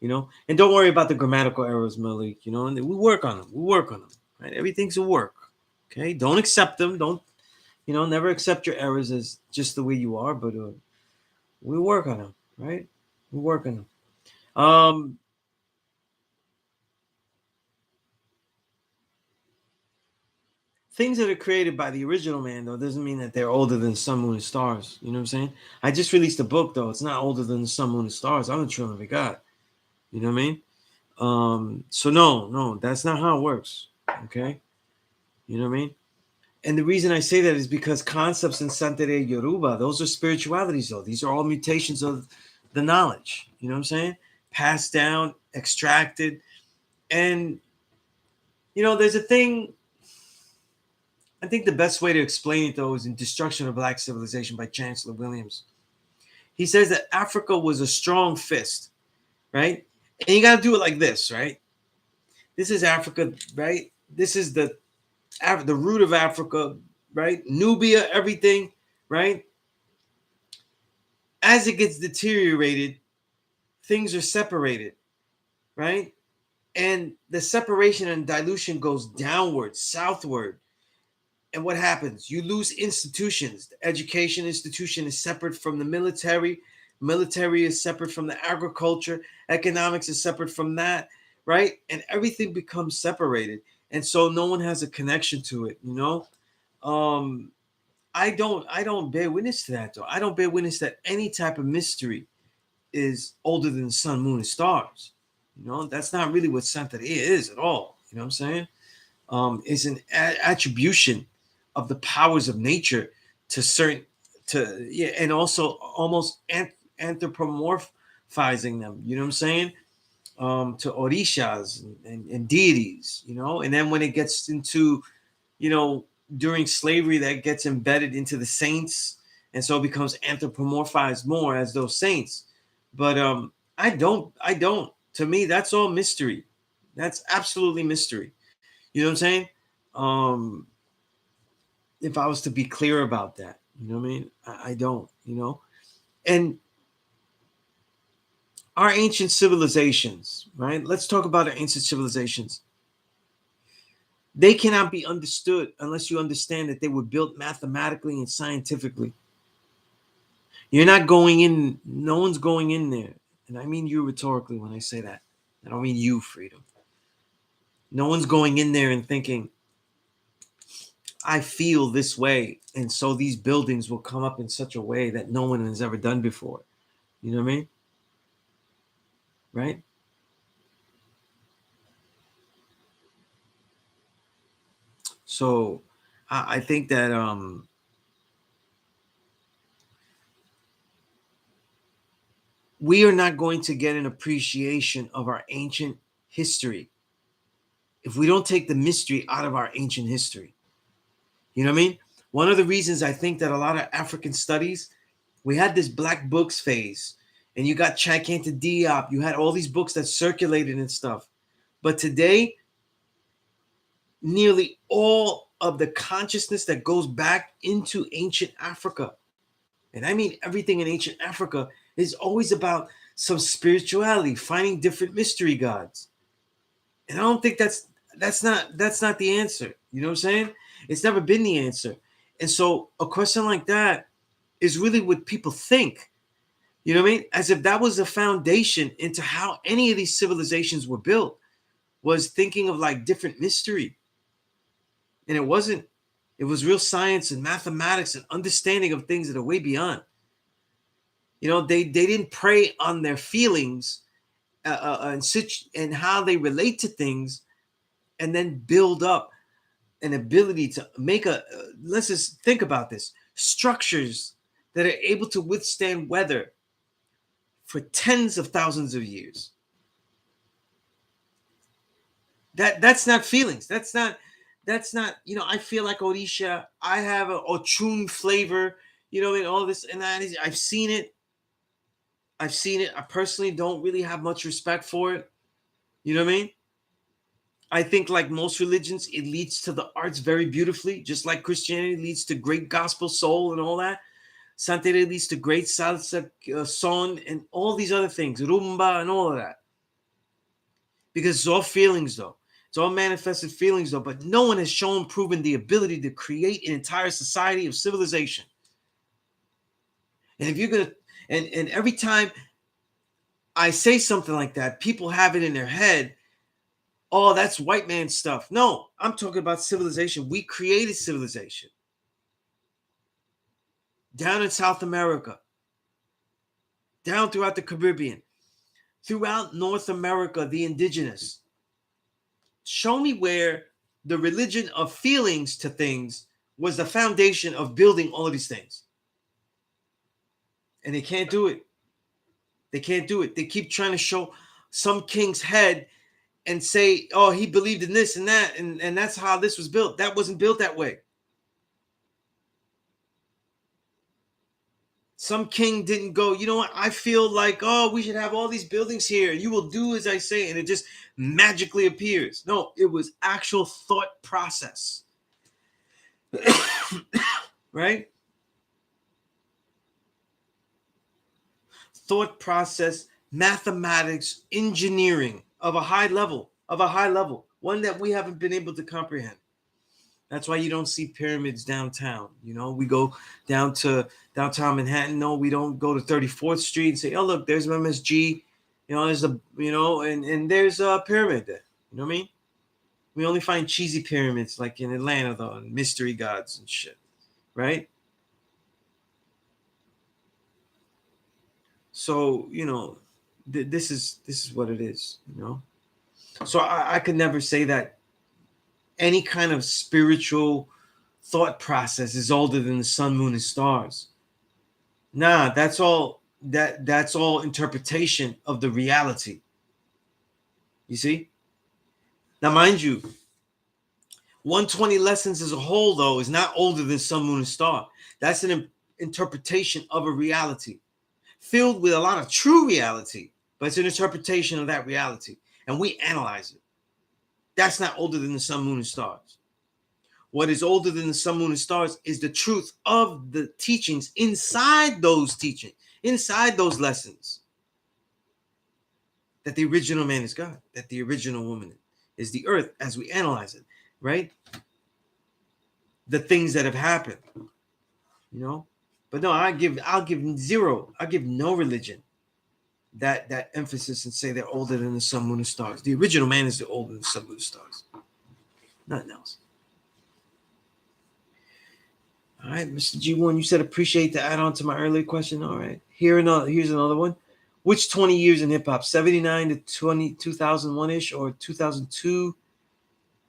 And don't worry about the grammatical errors, Malik. And we work on them. We work on them. Right? Everything's a work. Okay. Don't accept them. Don't never accept your errors as just the way you are. But we work on them. Right? We work on them. Things that are created by the original man though doesn't mean that they're older than Sun, Moon, and Stars. You know what I'm saying? I just released a book though. It's not older than the Sun, Moon, and Stars. I'm the children of God. You know what I mean? So no, that's not how it works. Okay, you know what I mean? And the reason I say that is because concepts in Santeria Yoruba, those are spiritualities though. These are all mutations of the knowledge. You know what I'm saying? Passed down, extracted, and there's a thing. I think the best way to explain it though is in Destruction of Black Civilization by Chancellor Williams. He says that Africa was a strong fist, right? And you got to do it like this, right? This is Africa, right? This is the root of Africa, right? Nubia, everything, right? As it gets deteriorated, things are separated, right? And the separation and dilution goes downward, southward. And what happens? You lose institutions. The education institution is separate from the military. Military is separate from the agriculture. Economics is separate from that, right? And everything becomes separated. And so no one has a connection to it, you know? Um, I don't bear witness to that though. I don't bear witness that any type of mystery is older than the sun, moon, and stars. You know, that's not really what Santeria is at all. You know what I'm saying? Is an attribution of the powers of nature to certain to yeah, and also almost anthropomorphizing them. You know what I'm saying? To orishas and deities. You know, and then when it gets into, you know, during slavery, that gets embedded into the saints, and so it becomes anthropomorphized more as those saints. But I don't. To me, that's all mystery. That's absolutely mystery. You know what I'm saying? Um, if I was to be clear about that, you know what I mean? I don't, you know? And our ancient civilizations, right? Let's talk about our ancient civilizations. They cannot be understood unless you understand that they were built mathematically and scientifically. You're not going in, no one's going in there. And I mean you rhetorically when I say that. I don't mean you, Freedom. No one's going in there and thinking, I feel this way. And so these buildings will come up in such a way that no one has ever done before. You know what I mean? Right? So I think that we are not going to get an appreciation of our ancient history if we don't take the mystery out of our ancient history. You know what I mean? One of the reasons I think that a lot of African studies, we had this black books phase, and you got Chakanta Diop, you had all these books that circulated and stuff. But today, nearly all of the consciousness that goes back into ancient Africa, and I mean everything in ancient Africa, is always about some spirituality, finding different mystery gods. And I don't think that's not the answer. You know what I'm saying? It's never been the answer. And so a question like that is really what people think. You know what I mean? As if that was the foundation into how any of these civilizations were built, was thinking of like different mystery. And it wasn't. It was real science and mathematics and understanding of things that are way beyond. You know, they didn't prey on their feelings and how they relate to things, and then build up an ability to make let's just think about this, structures that are able to withstand weather for tens of thousands of years. That's not feelings. That's not, you know, I feel like Odisha. I have a Ochun flavor, you know, and all this and that is, I've seen it. I've seen it. I personally don't really have much respect for it. You know what I mean? I think, like most religions, it leads to the arts very beautifully, just like Christianity leads to great gospel soul and all that. Santeria leads to great salsa, son, and all these other things, rumba, and all of that. Because it's all feelings, though. It's all manifested feelings, though. But no one has proven the ability to create an entire society of civilization. And if you're gonna, and every time I say something like that, people have it in their head. Oh, that's white man stuff. No, I'm talking about civilization. We created civilization down in South America, down throughout the Caribbean, throughout North America, the indigenous. Show me where the religion of feelings to things was the foundation of building all of these things. And they can't do it. They can't do it. They keep trying to show some king's head and say, oh, he believed in this and that, and that's how this was built. That wasn't built that way. Some king didn't go, you know what? I feel like, oh, we should have all these buildings here. You will do as I say. And it just magically appears. No, it was actual thought process. right? Thought process, mathematics, engineering of a high level, one that we haven't been able to comprehend. That's why you don't see pyramids downtown. We go down to downtown Manhattan. No, we don't go to 34th Street and say, "Oh, look, there's MSG." There's and there's a pyramid there. You know what I mean? We only find cheesy pyramids like in Atlanta, though, and mystery gods and shit, right? So this is what it is. So I could never say that any kind of spiritual thought process is older than the sun, moon, and stars. Nah, that's all interpretation of the reality. You see? Now, mind you, 120 lessons as a whole, though, is not older than sun, moon, and star. That's an interpretation of a reality filled with a lot of true reality, but it's an interpretation of that reality, and we analyze it. That's not older than the sun, moon, and stars. What is older than the sun, moon, and stars is the truth of the teachings inside those teachings, inside those lessons. That the original man is God, that the original woman is the earth as we analyze it, right? The things that have happened, But no, I'll give zero. I'll give no religion that emphasis and say they're older than the sun, moon, and stars. The original man is the older than the sun, moon, and stars. Nothing else. All right, Mr. G1, you said appreciate to add on to my earlier question. All right. Here's another one. Which 20 years in hip hop? 79 to 2001-ish or 2002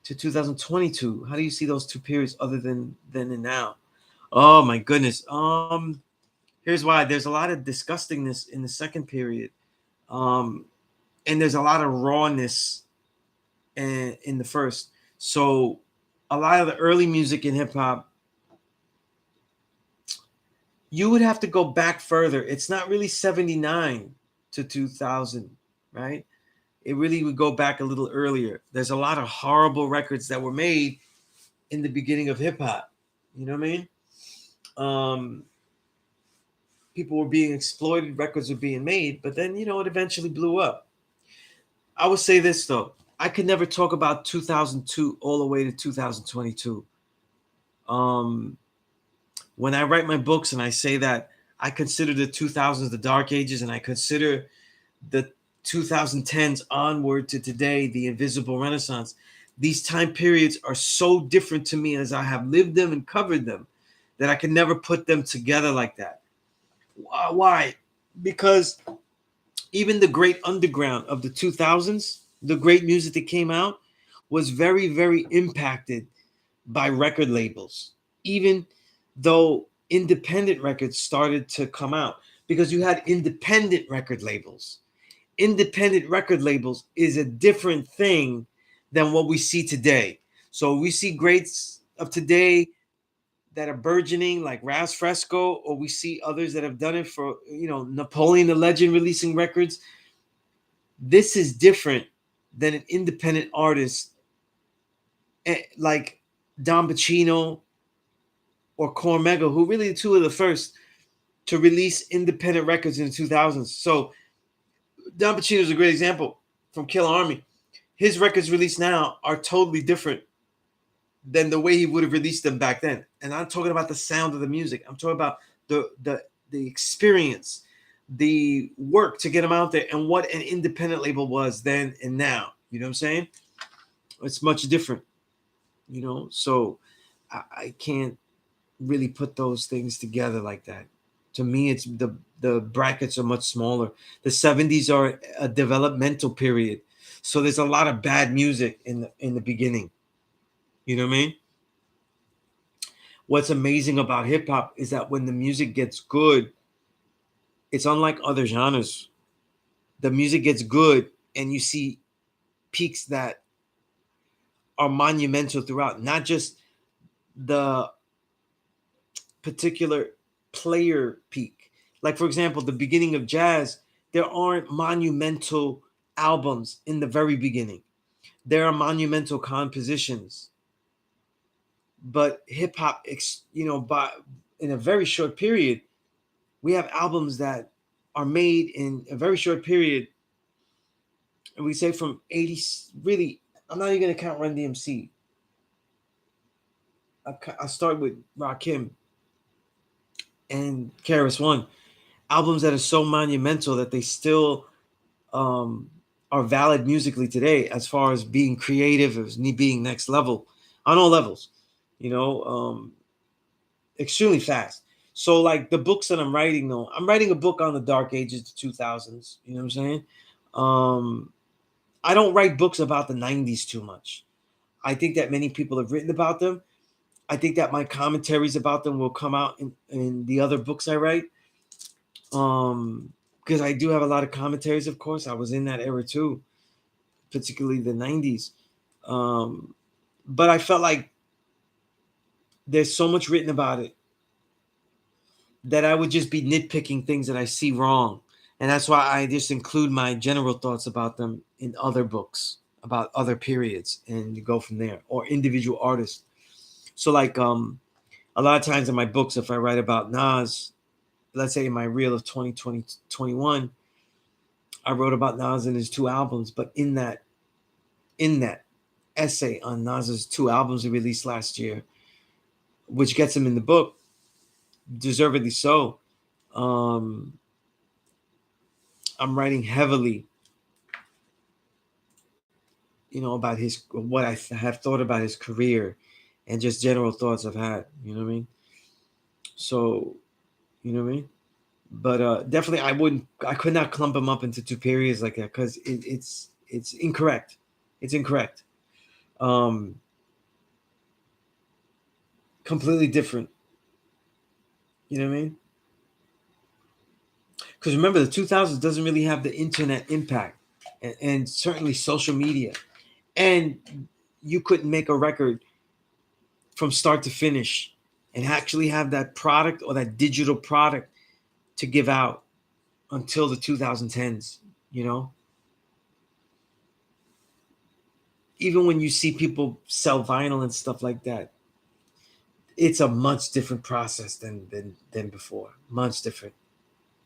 to 2022? How do you see those two periods other than then and now? Oh my goodness. Here's why. There's a lot of disgustingness in the second period. And there's a lot of rawness in the first. So a lot of the early music in hip hop, you would have to go back further. It's not really 79 to 2000, right? It really would go back a little earlier. There's a lot of horrible records that were made in the beginning of hip hop. You know what I mean? People were being exploited, records were being made, but then, it eventually blew up. I would say this, though. I could never talk about 2002 all the way to 2022. When I write my books and I say that I consider the 2000s the dark ages and I consider the 2010s onward to today the invisible renaissance, these time periods are so different to me as I have lived them and covered them that I can never put them together like that. Why? Because even the great underground of the 2000s, the great music that came out, was very, very impacted by record labels, even though independent records started to come out, because you had independent record labels. Independent record labels is a different thing than what we see today. So we see greats of today that are burgeoning like Ras Fresco, or we see others that have done it for, Napoleon the Legend releasing records. This is different than an independent artist like Don Pacino or Cormega, who really two of the first to release independent records in the 2000s. So Don Pacino is a great example from Kill Army. His records released now are totally different than the way he would have released them back then. And I'm talking about the sound of the music. I'm talking about the experience, the work to get them out there, and what an independent label was then and now. You know what I'm saying? It's much different. So I can't really put those things together like that. To me, it's the brackets are much smaller. The 70s are a developmental period, so there's a lot of bad music in the beginning. You know what I mean? What's amazing about hip hop is that when the music gets good, it's unlike other genres. The music gets good, and you see peaks that are monumental throughout, not just the particular player peak. Like, for example, the beginning of jazz, there aren't monumental albums in the very beginning. There are monumental compositions But hip hop, by in a very short period, we have albums that are made in a very short period, and we say from 80. Really, I'm not even gonna count Run DMC. I start with Rakim and KRS One, albums that are so monumental that they still um, are valid musically today, as far as being creative, as being next level on all levels. You know, extremely fast. So like the books that I'm writing, though, I'm writing a book on the dark ages, the 2000s. You know what I'm saying? I don't write books about the 90s too much. I think that many people have written about them. I think that my commentaries about them will come out in the other books I write. Because I do have a lot of commentaries, of course. I was in that era too, particularly the 90s. But I felt like there's so much written about it that I would just be nitpicking things that I see wrong. And that's why I just include my general thoughts about them in other books about other periods, and you go from there, or individual artists. So like a lot of times in my books, if I write about Nas, let's say in my reel of 2020 21, I wrote about Nas and his two albums, but in that essay on Nas's two albums he released last year, which gets him in the book, deservedly so. Um, I'm writing heavily, about what I have thought about his career, and just general thoughts I've had. You know what I mean? So, you know what I mean? But definitely, I could not clump him up into two periods like that, because it's incorrect. It's incorrect. Um, Completely different. You know what I mean? Because remember, the 2000s doesn't really have the internet impact, and certainly social media. And you couldn't make a record from start to finish and actually have that product or that digital product to give out until the 2010s. You know, even when you see people sell vinyl and stuff like that, it's a much different process than before. Much different.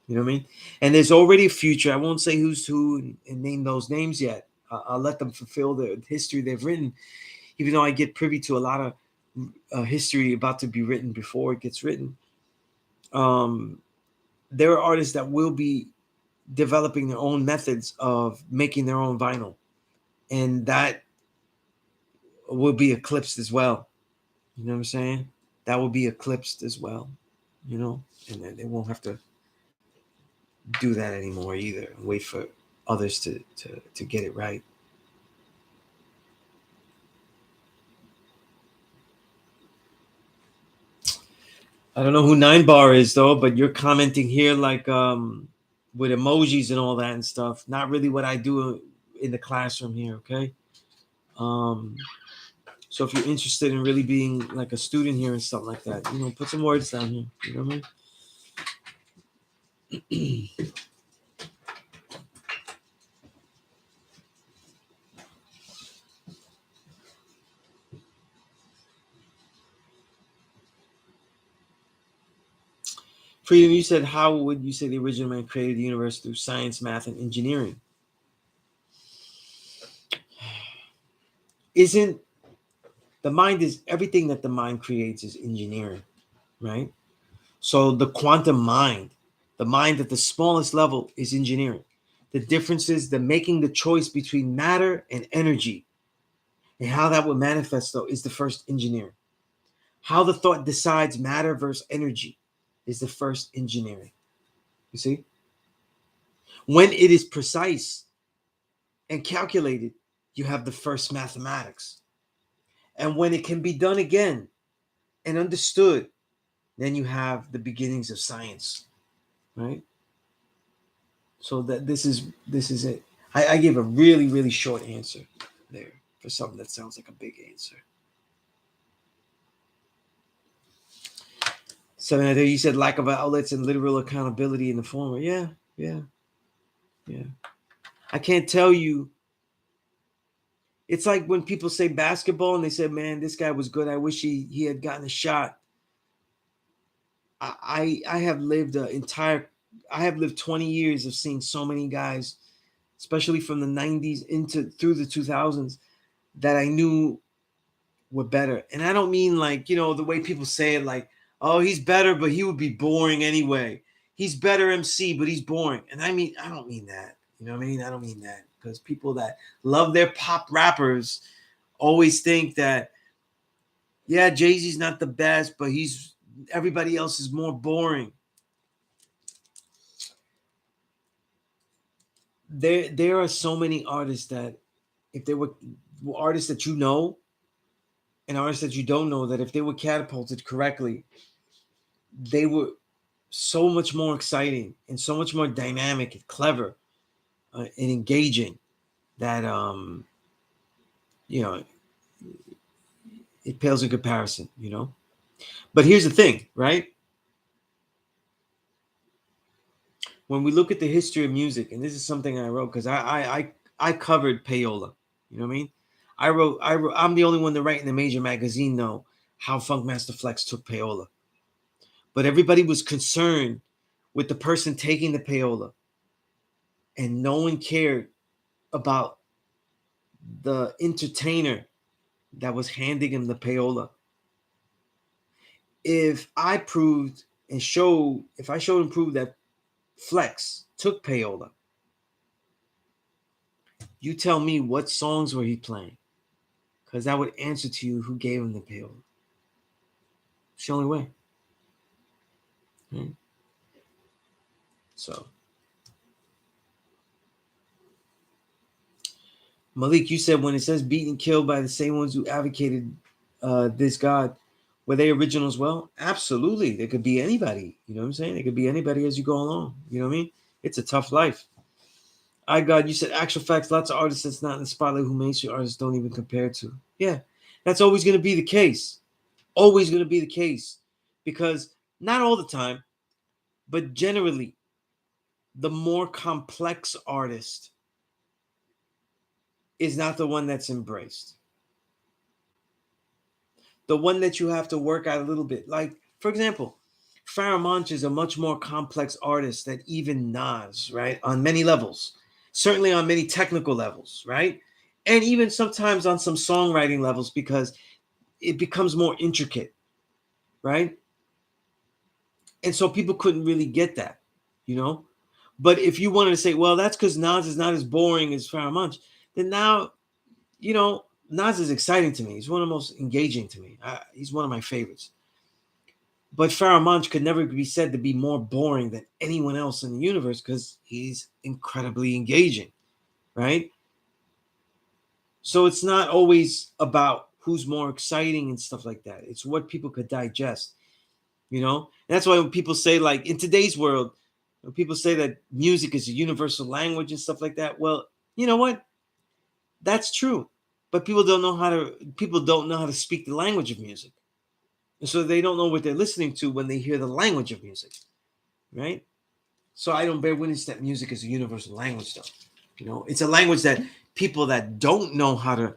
You know what I mean? And there's already a future. I won't say who's who and name those names yet. I'll let them fulfill the history they've written, even though I get privy to a lot of history about to be written before it gets written. Um, there are artists that will be developing their own methods of making their own vinyl, and that will be eclipsed as well. You know what I'm saying? That will be eclipsed as well. And then they won't have to do that anymore either. Wait for others to get it right. I don't know who Nine Bar is though, but you're commenting here like with emojis and all that and stuff. Not really what I do in the classroom here, okay? Um so if you're interested in really being like a student here and stuff like that, put some words down here. You know what I mean? Freedom, you said, how would you say the original man created the universe through science, math, and engineering? Isn't the mind is everything that the mind creates is engineering, right? So the quantum mind, the mind at the smallest level is engineering. The difference is the making the choice between matter and energy, and how that would manifest though is the first engineering. How the thought decides matter versus energy is the first engineering. You see? When it is precise and calculated, you have the first mathematics. And when it can be done again and understood, then you have the beginnings of science, right? So that this is it. I gave a really, really short answer there for something that sounds like a big answer. 7 there, you said lack of outlets and literal accountability in the former. Yeah, yeah, yeah. I can't tell you It's like when people say basketball and they say, man, this guy was good. I wish he had gotten a shot. I have lived I have lived 20 years of seeing so many guys, especially from the 90s into through the 2000s, that I knew were better. And I don't mean like, the way people say it, like, oh, he's better, but he would be boring anyway. He's better MC, but he's boring. And I don't mean that. You know what I mean? I don't mean that, because people that love their pop rappers always think that, yeah, Jay-Z's not the best, but everybody else is more boring. There are so many artists that, if they were artists that you know and artists that you don't know, that if they were catapulted correctly, they were so much more exciting and so much more dynamic and clever, and engaging, that you know it pales in comparison. But here's the thing, right? When we look at the history of music, and this is something I wrote, because I covered payola. You know what I mean? I'm the only one to write in a major magazine know how Funkmaster Flex took payola. But everybody was concerned with the person taking the payola, and no one cared about the entertainer that was handing him the payola. If I showed and proved that Flex took payola, you tell me what songs were he playing, because that would answer to you who gave him the payola. It's the only way. Right? So, Malik, you said when it says beaten and killed by the same ones who advocated this God, were they original as well? Absolutely. They could be anybody. You know what I'm saying? They could be anybody as you go along. You know what I mean? It's a tough life. God, you said actual facts. Lots of artists that's not in the spotlight who mainstream artists don't even compare to. Yeah, that's always going to be the case. Always going to be the case. Because not all the time, but generally, the more complex artist is not the one that's embraced. The one that you have to work out a little bit. Like, for example, Pharoah Monch is a much more complex artist than even Nas, right? On many levels. Certainly on many technical levels, right? And even sometimes on some songwriting levels, because it becomes more intricate, right? And so people couldn't really get that, you know? But if you wanted to say, well, that's because Nas is not as boring as Pharoah Monch, then now, Nas is exciting to me. He's one of the most engaging to me. He's one of my favorites. But Pharoah Monch could never be said to be more boring than anyone else in the universe, because he's incredibly engaging, right? So it's not always about who's more exciting and stuff like that. It's what people could digest. And that's why when people say, like, in today's world, when people say that music is a universal language and stuff like that, well, you know what? That's true. But people don't know how to speak the language of music. And so they don't know what they're listening to when they hear the language of music, right? So I don't bear witness that music is a universal language, though. It's a language that people that don't know how to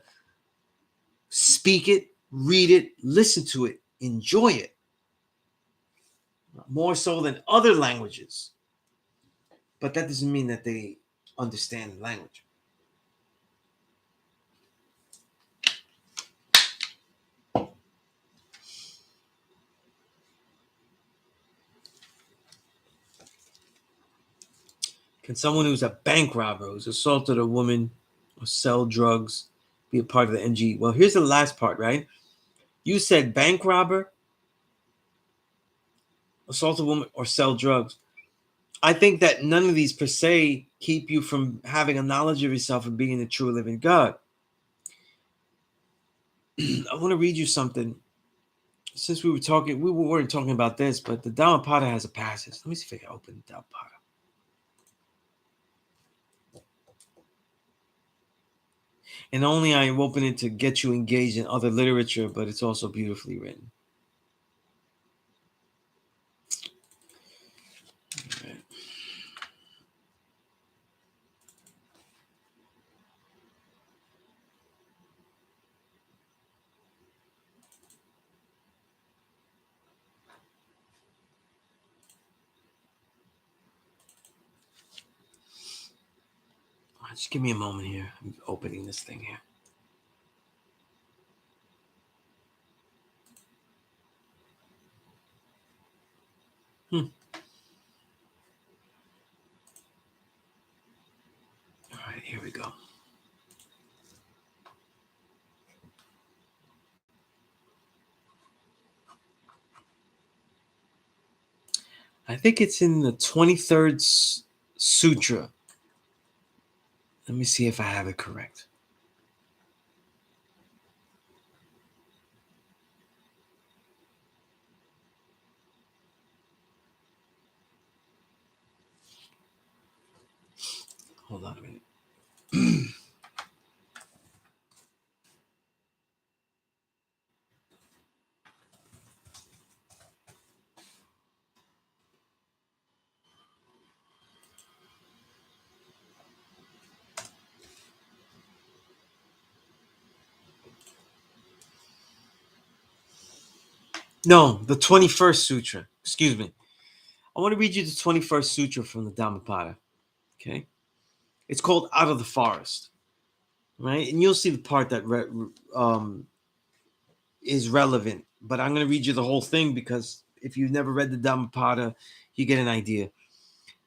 speak it, read it, listen to it, enjoy it, more so than other languages. But that doesn't mean that they understand the language. Can someone who's a bank robber, who's assaulted a woman or sell drugs, be a part of the NG? Well, here's the last part, right? You said bank robber, assault a woman, or sell drugs. I think that none of these per se keep you from having a knowledge of yourself and being the true living God. I want to read you something. Since we weren't talking about this, but the Dhammapada has a passage. Let me see if I can open the Dhammapada. And only I open it to get you engaged in other literature, but it's also beautifully written. Right. Just give me a moment here. I'm opening this thing here. All right, here we go. I think it's in the 23rd Sutra. Let me see if I have it correct. Hold on a minute. No, the 21st Sutra. Excuse me. I want to read you the 21st Sutra from the Dhammapada. Okay? It's called Out of the Forest. Right? And you'll see the part that is relevant. But I'm going to read you the whole thing because if you've never read the Dhammapada, you get an idea.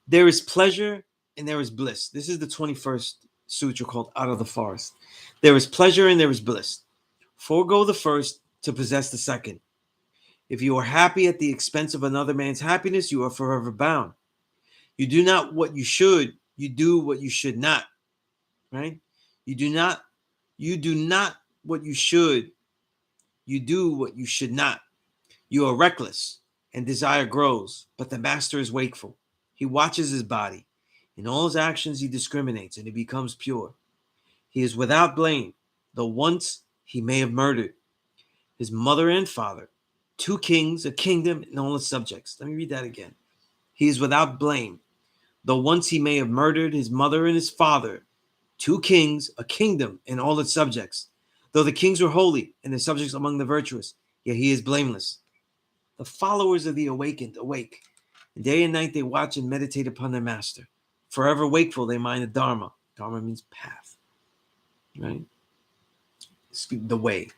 There is pleasure and there is bliss. This is the 21st Sutra called Out of the Forest. There is pleasure and there is bliss. Forego the first to possess the second. If you are happy at the expense of another man's happiness, you are forever bound. You do not what you should, you do what you should not. Right? You do not what you should, you do what you should not. You are reckless, and desire grows, but the master is wakeful. He watches his body. In all his actions, he discriminates, and he becomes pure. He is without blame, though once he may have murdered his mother and father, 2 kings, a kingdom, and all its subjects. Let me read that again. He is without blame, though once he may have murdered his mother and his father, 2 kings, a kingdom, and all its subjects. Though the kings were holy and the subjects among the virtuous, yet he is blameless. The followers of the awakened awake, and day and night they watch and meditate upon their master. Forever wakeful, they mind the Dharma. Dharma means path, right? The way.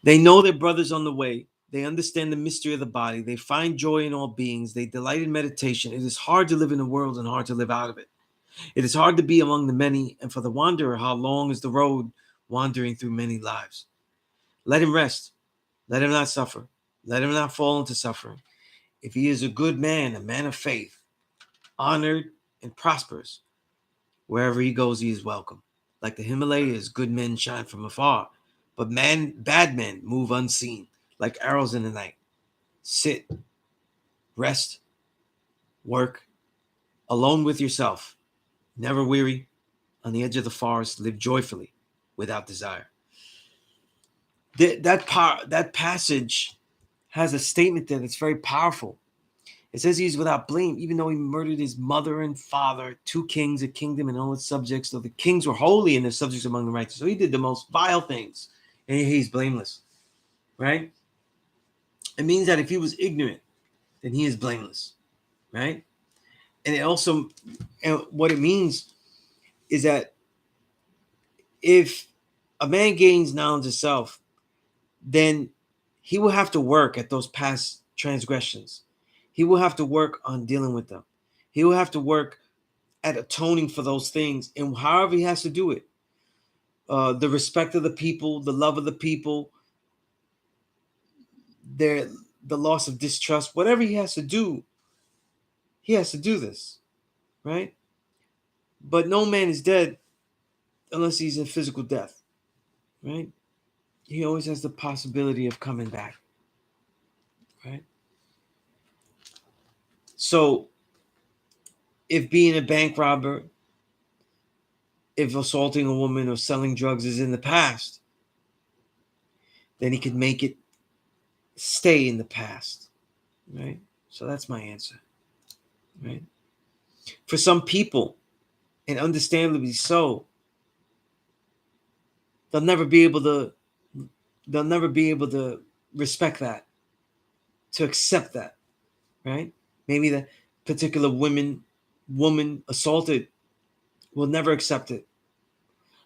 They know their brothers on the way. They understand the mystery of the body. They find joy in all beings. They delight in meditation. It is hard to live in the world and hard to live out of it. It is hard to be among the many, and for the wanderer, how long is the road wandering through many lives? Let him rest. Let him not suffer. Let him not fall into suffering. If he is a good man, a man of faith, honored and prosperous, wherever he goes, he is welcome. Like the Himalayas, good men shine from afar, but bad men move unseen, like arrows in the night. Sit, rest, work, alone with yourself, never weary, on the edge of the forest, live joyfully, without desire. That passage has a statement there that's very powerful. It says he's without blame, even though he murdered his mother and father, 2 kings, a kingdom, and all its subjects. So the kings were holy and their subjects among the righteous. So he did the most vile things, and he's blameless, right? It means that if he was ignorant, then he is blameless, right? And it also, and what it means is that if a man gains knowledge of self, then he will have to work at those past transgressions. He will have to work on dealing with them. He will have to work at atoning for those things, and however he has to do it. The respect of the people, the love of the people, the loss of distrust, whatever he has to do, he has to do this, right? But no man is dead unless he's in physical death, right? He always has the possibility of coming back, right? So if being a bank robber, if assaulting a woman or selling drugs is in the past, then he could make it stay in the past, right? So that's my answer, right? For some people, and understandably so, they'll never be able to respect that, to accept that, right? Maybe the particular woman assaulted will never accept it.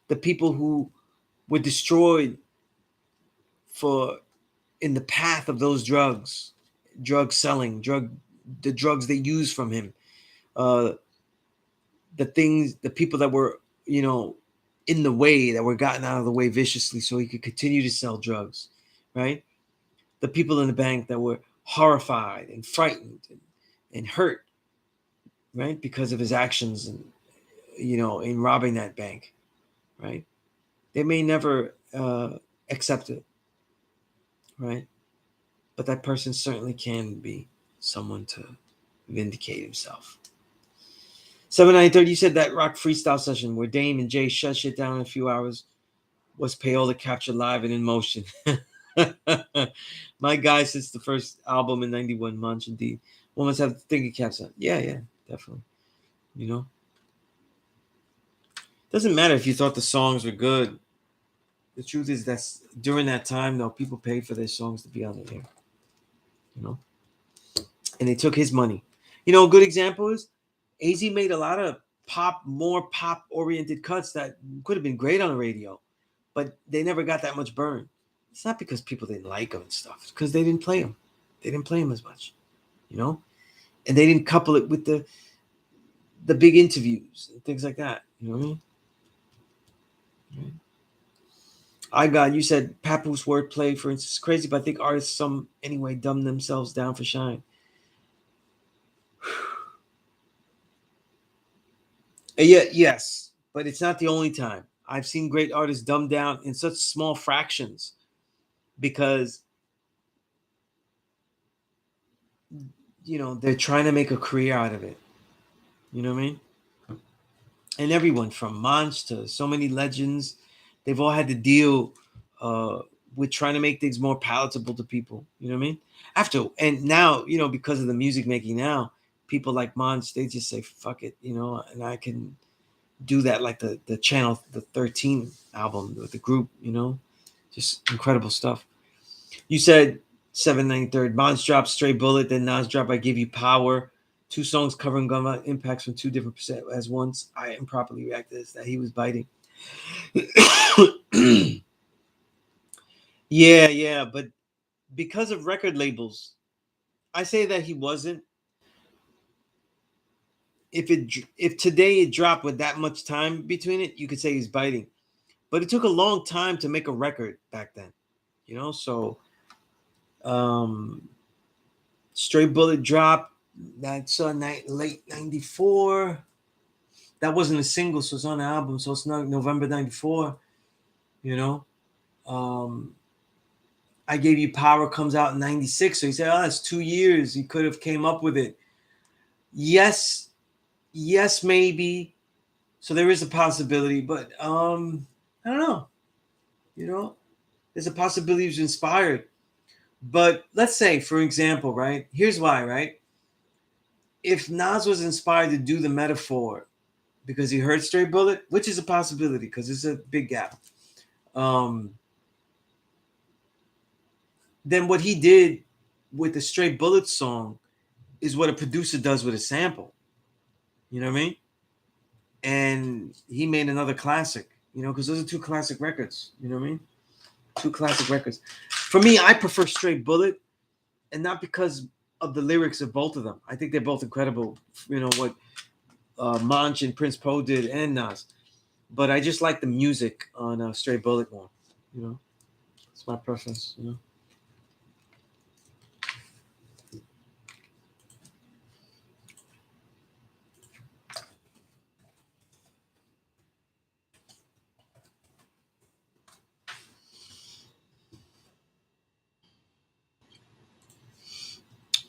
The people who were destroyed for in the path of those drugs, drug selling, the drugs they used from him, uh, the people that were, in the way, that were gotten out of the way viciously so he could continue to sell drugs, right? The people in the bank that were horrified and frightened and hurt, right, because of his actions and, in robbing that bank, right? They may never accept it, right? But that person certainly can be someone to vindicate himself. 7-9-30, you said that rock freestyle session where Dame and Jay shut shit down in a few hours was P.E.A.C.E captured live and in motion. My guy since the first album in 91, Munch, indeed. One must have thinking caps on. Yeah, definitely. Doesn't matter if you thought the songs were good. The truth is that during that time, though, people paid for their songs to be on the air. And they took his money. A good example is AZ made a lot of more pop-oriented cuts that could have been great on the radio, but they never got that much burn. It's not because people didn't like them and stuff. It's because they didn't play them. They didn't play them as much, and they didn't couple it with the big interviews and things like that. You know what I mean? Right. I got you said Papoose wordplay, for instance, is crazy, but I think artists some anyway dumb themselves down for shine. Yes, but it's not the only time. I've seen great artists dumb down in such small fractions because they're trying to make a career out of it. You know what I mean? And everyone from Monch to so many legends, they've all had to deal with trying to make things more palatable to people. You know what I mean? And now, because of the music making now, people like Monch, they just say, fuck it, and I can do that like the channel, the 13 album with the group, just incredible stuff. You said 793rd, Monch dropped Straight Bullet, then Nas dropped I Give You Power. 2 songs covering gun impacts from 2 different percent as once. I improperly reacted as that he was biting. Yeah, but because of record labels, I say that he wasn't. If today it dropped with that much time between it, you could say he's biting. But it took a long time to make a record back then, So, Straight Bullet dropped. That's late '94. That wasn't a single, so it's on the album. So it's not November '94. Um, I Gave You Power comes out in '96. So you say, oh, that's 2 years. He could have came up with it. Yes, maybe. So there is a possibility, but I don't know. There's a possibility he was inspired. But let's say, for example, right? Here's why, right? If Nas was inspired to do the metaphor because he heard Straight Bullet, which is a possibility because it's a big gap, then what he did with the Straight Bullet song is what a producer does with a sample. You know what I mean? And he made another classic, because those are 2 classic records. You know what I mean? 2 classic records. For me, I prefer Straight Bullet, and not because of the lyrics of both of them. I think they're both incredible. What Monch and Prince Poe did, and Nas. But I just like the music on Straight Bullet more. It's my preference.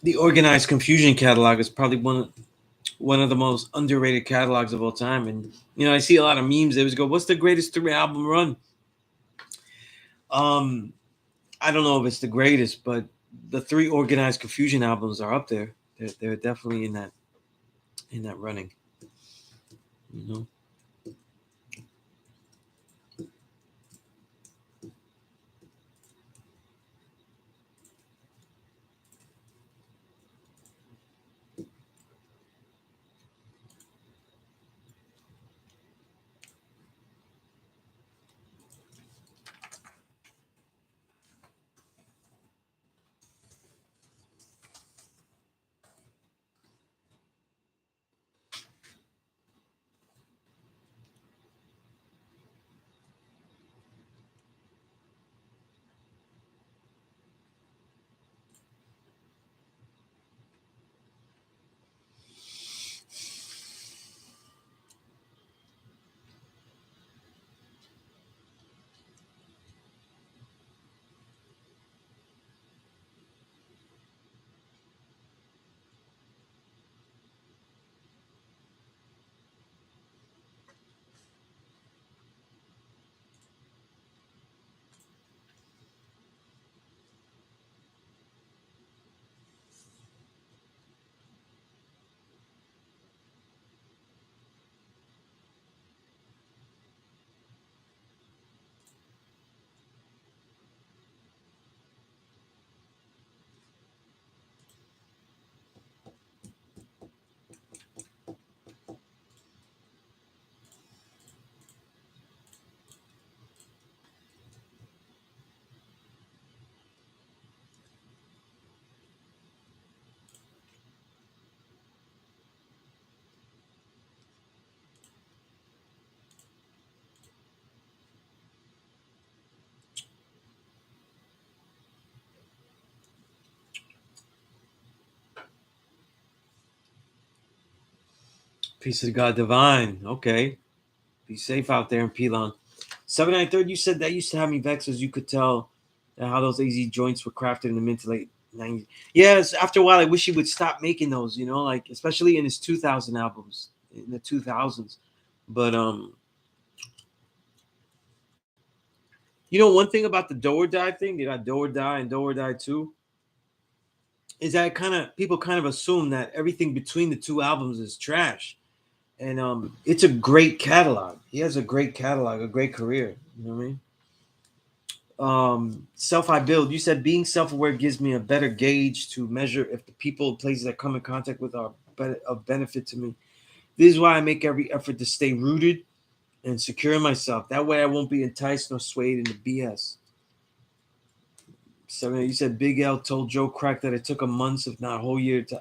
The Organized Confusion catalog is probably one of the most underrated catalogs of all time. And I see a lot of memes. They always go, "What's the greatest 3 album run?" I don't know if it's the greatest, but the 3 Organized Confusion albums are up there. They're definitely in that running. You know. Peace of God divine. Okay. Be safe out there in P.E.A.C.E. 793rd, you said that used to have me vexed as you could tell how those AZ joints were crafted in the mid to late 90s. Yes, after a while, I wish he would stop making those, like especially in his 2000 albums, in the 2000s. But, one thing about the Do or Die thing, they got Do or Die and Do or Die 2, is that people kind of assume that everything between the two albums is trash. And it's a great catalog. He has a great catalog, a great career. You know what I mean? Self I build. You said being self-aware gives me a better gauge to measure if the people and places I come in contact with are of benefit to me. This is why I make every effort to stay rooted and secure in myself. That way I won't be enticed nor swayed into BS. So you said Big L told Joe Crack that it took him months, if not a whole year, to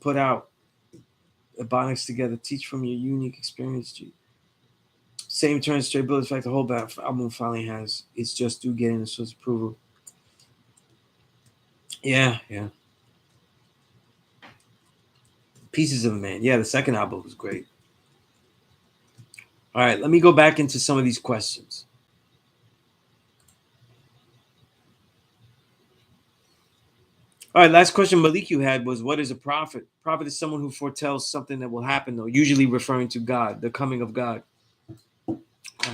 put out Ebonics together. Teach from your unique experience, G. Same turn straight build. In fact, the whole album finally has. It's just due getting this was approval. Yeah, yeah. Pieces of a Man. Yeah, the second album was great. All right, let me go back into some of these questions. All right, last question Malik you had was, what is a prophet? Prophet is someone who foretells something that will happen, though, usually referring to God, the coming of God. All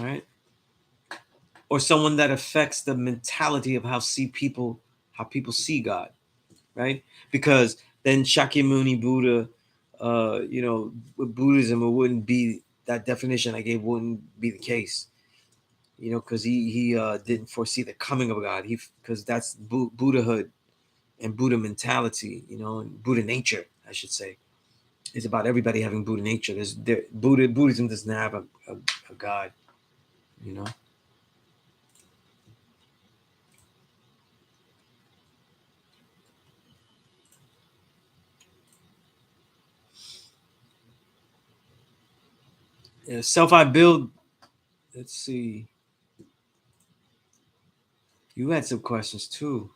right. Or someone that affects the mentality of how people see God, right? Because then Shakyamuni Buddha, with Buddhism, it wouldn't be that definition I gave wouldn't be the case, because he didn't foresee the coming of God. Because that's Buddhahood and Buddha mentality, and Buddha nature, I should say. It's about everybody having Buddha nature. Buddhism doesn't have a God, you know. Yeah, self I build. Let's see. You had some questions too.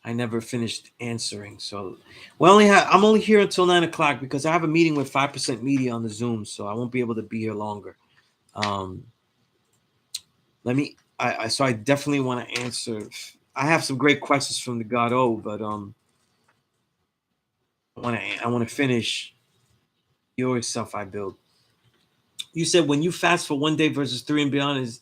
I never finished answering. So I'm only here until 9 o'clock because I have a meeting with 5% Media on the Zoom, so I won't be able to be here longer. Um, let me. So I definitely want to answer. I have some great questions from the God O, but I want to finish your self I build. You said when you fast for 1 day versus 3 and beyond, is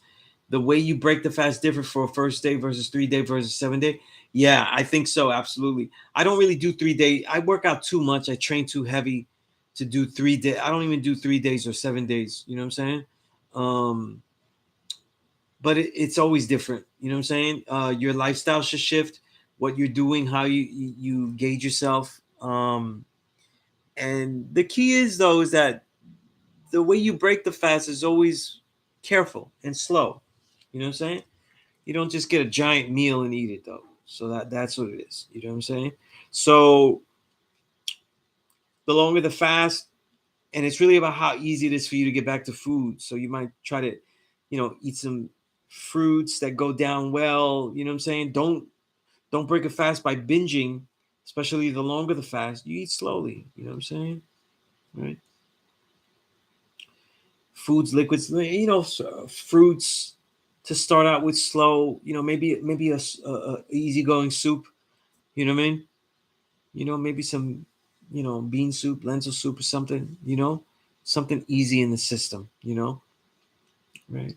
the way you break the fast different for a first day versus 3 day versus 7 day? Yeah, I think so. Absolutely. I don't really do 3 day. I work out too much. I train too heavy to do 3 day. I don't even do 3 days or 7 days. You know what I'm saying? Um, but it's always different. You know what I'm saying? Your lifestyle should shift. What you're doing, how you gauge yourself. And the key is though is that the way you break the fast is always careful and slow. You know what I'm saying? You don't just get a giant meal and eat it though. So that's what it is. You know what I'm saying? So the longer the fast, and it's really about how easy it is for you to get back to food. So you might try to, eat some fruits that go down well. You know what I'm saying? Don't break a fast by binging, especially the longer the fast. You eat slowly. You know what I'm saying? Right? Foods, liquids, fruits to start out with slow. Maybe a easygoing soup. You know what I mean? Maybe some, bean soup, lentil soup, or something. Something easy in the system. Right?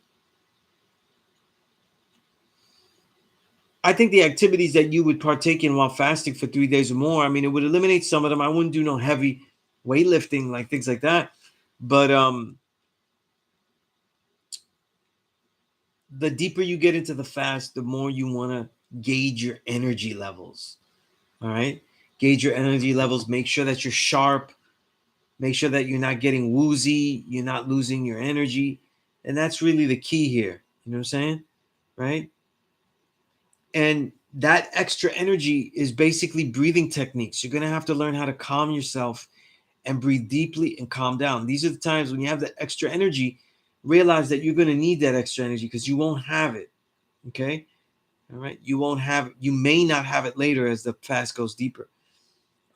I think the activities that you would partake in while fasting for 3 days or more, I mean, it would eliminate some of them. I wouldn't do no heavy weightlifting, like things like that. But the deeper you get into the fast, the more you want to gauge your energy levels. All right. Gauge your energy levels. Make sure that you're sharp. Make sure that you're not getting woozy. You're not losing your energy. And that's really the key here. You know what I'm saying? Right. And that extra energy is basically breathing techniques. You're going to have to learn how to calm yourself and breathe deeply and calm down. These are the times when you have that extra energy. Realize that you're going to need that extra energy because you won't have it. Okay. All right. You may not have it later as the fast goes deeper.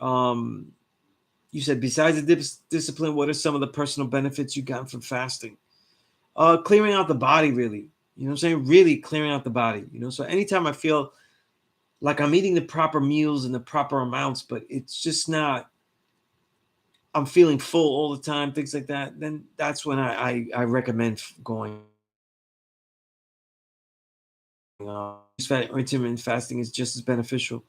Um, you said besides the discipline, what are some of the personal benefits you got from fasting? Clearing out the body, really. You know what I'm saying? Really clearing out the body. So anytime I feel like I'm eating the proper meals and the proper amounts, but it's just not, I'm feeling full all the time, things like that, then that's when I recommend going. Intermittent fasting is just as beneficial.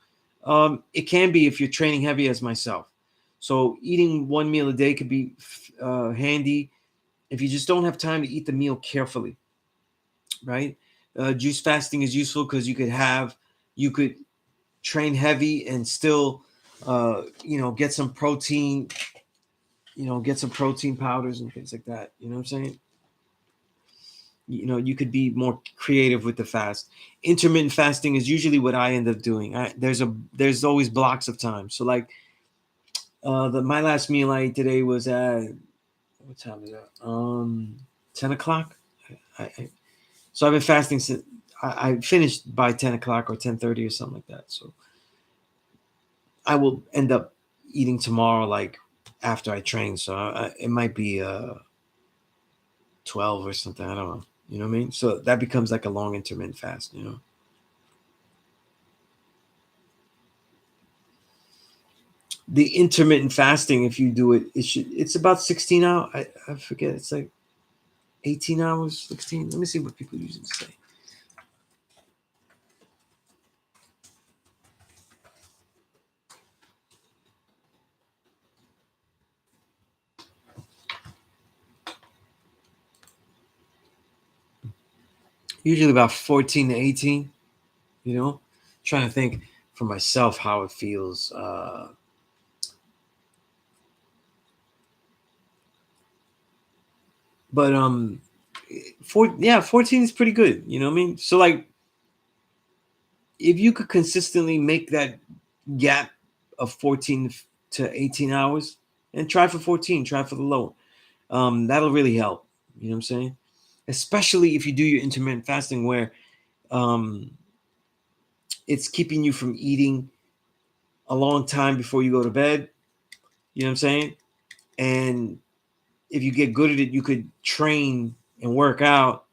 It can be if you're training heavy as myself. So eating one meal a day could be handy if you just don't have time to eat the meal carefully, right? Juice fasting is useful because you could train heavy and still, get some protein, get some protein powders and things like that. You know what I'm saying? You could be more creative with the fast. Intermittent fasting is usually what I end up doing. There's always blocks of time. So like my last meal I ate today was at, what time is that? 10 o'clock. So I've been fasting since I finished by 10 o'clock or 10:30 or something like that. So I will end up eating tomorrow, like after I train. So it might be 12 or something. I don't know. You know what I mean? So that becomes like a long intermittent fast. The intermittent fasting, if you do it, it's about 16 hours. I forget. It's like 18 hours, 16. Let me see what people usually say. Usually about 14 to 18. Trying to think for myself how it feels. But 14 is pretty good. You know what I mean? So like, if you could consistently make that gap of 14 to 18 hours, and try for 14, try for the low. That'll really help. You know what I'm saying? Especially if you do your intermittent fasting where um, it's keeping you from eating a long time before you go to bed. You know what I'm saying? And if you get good at it, you could train and work out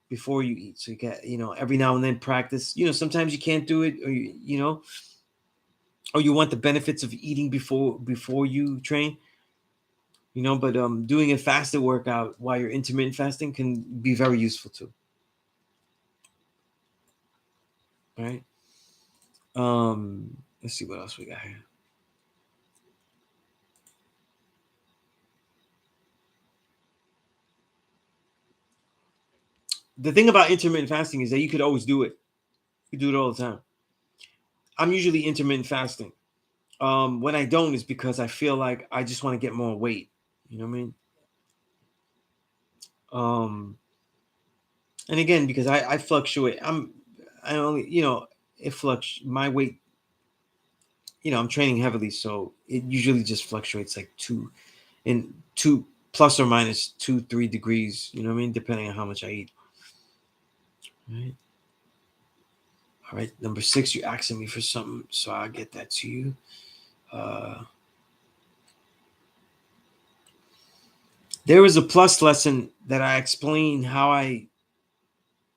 before you eat. So you got, every now and then practice. Sometimes you can't do it, or you want the benefits of eating before you train. But doing a fasted workout while you're intermittent fasting can be very useful too. Right? Let's see what else we got here. The thing about intermittent fasting is that you could always do it. You do it all the time. I'm usually intermittent fasting. When I don't is because I feel like I just want to get more weight. You know what I mean? And again, because I fluctuate. I only, it my weight, I'm training heavily, so it usually just fluctuates like two plus or minus 2-3 degrees. You know what I mean? Depending on how much I eat. Right. All right. Number 6, you're asking me for something, so I'll get that to you. There was a plus lesson that I explain how I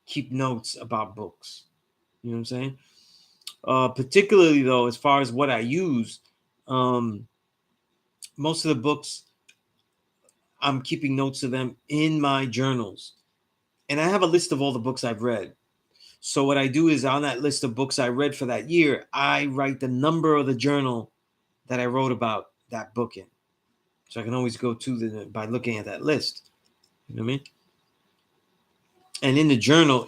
keep notes about books. You know what I'm saying? Particularly though, as far as what I use, um, most of the books I'm keeping notes of them in my journals, and I have a list of all the books I've read. So what I do is on that list of books I read for that year, I write the number of the journal that I wrote about that book in. So I can always go to by looking at that list. You know what I mean? And in the journal,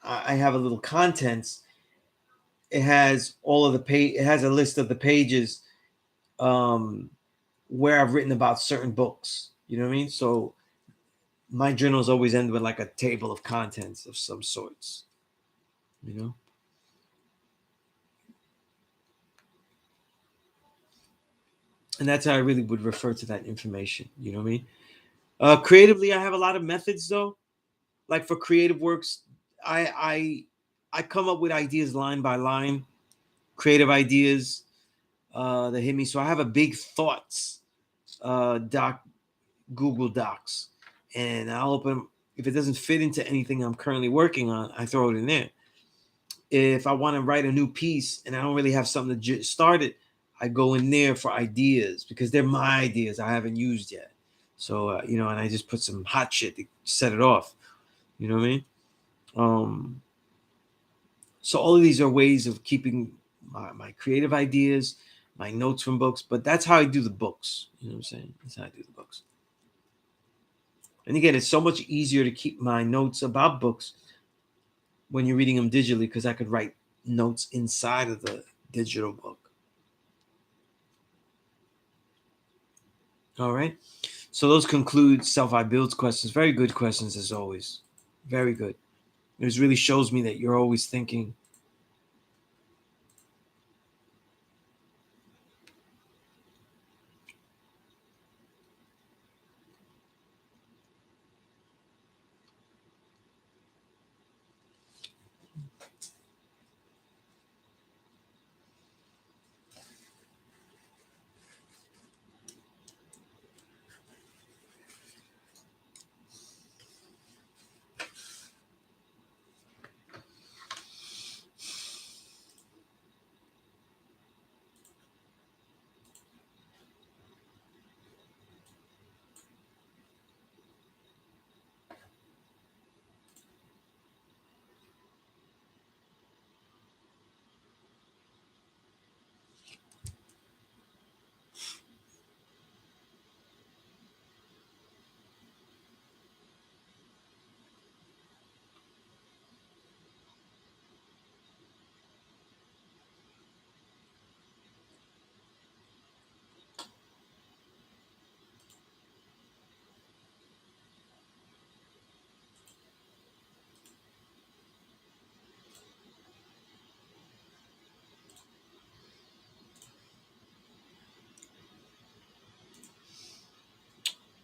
I have a little contents. It has all of the page. It has a list of the pages um, where I've written about certain books. You know what I mean? So my journals always end with like a table of contents of some sorts. You know, and that's how I really would refer to that information. You know what I mean? Creatively, I have a lot of methods though. Like for creative works, I I come up with ideas line by line, creative ideas. that hit me. So I have a big thoughts Google Docs, and I'll open. If it doesn't fit into anything I'm currently working on, I throw it in there. If I want to write a new piece and I don't really have something to start it, I go in there for ideas because they're my ideas I haven't used yet. So and I just put some hot shit to set it off. You know what I mean? So all of these are ways of keeping my creative ideas, my notes from books. But that's how I do the books. You know what I'm saying? That's how I do the books. And again, it's so much easier to keep my notes about books when you're reading them digitally because I could write notes inside of the digital book. All right. So those conclude Self-I Builds questions. Very good questions as always. Very good. It really shows me that you're always thinking.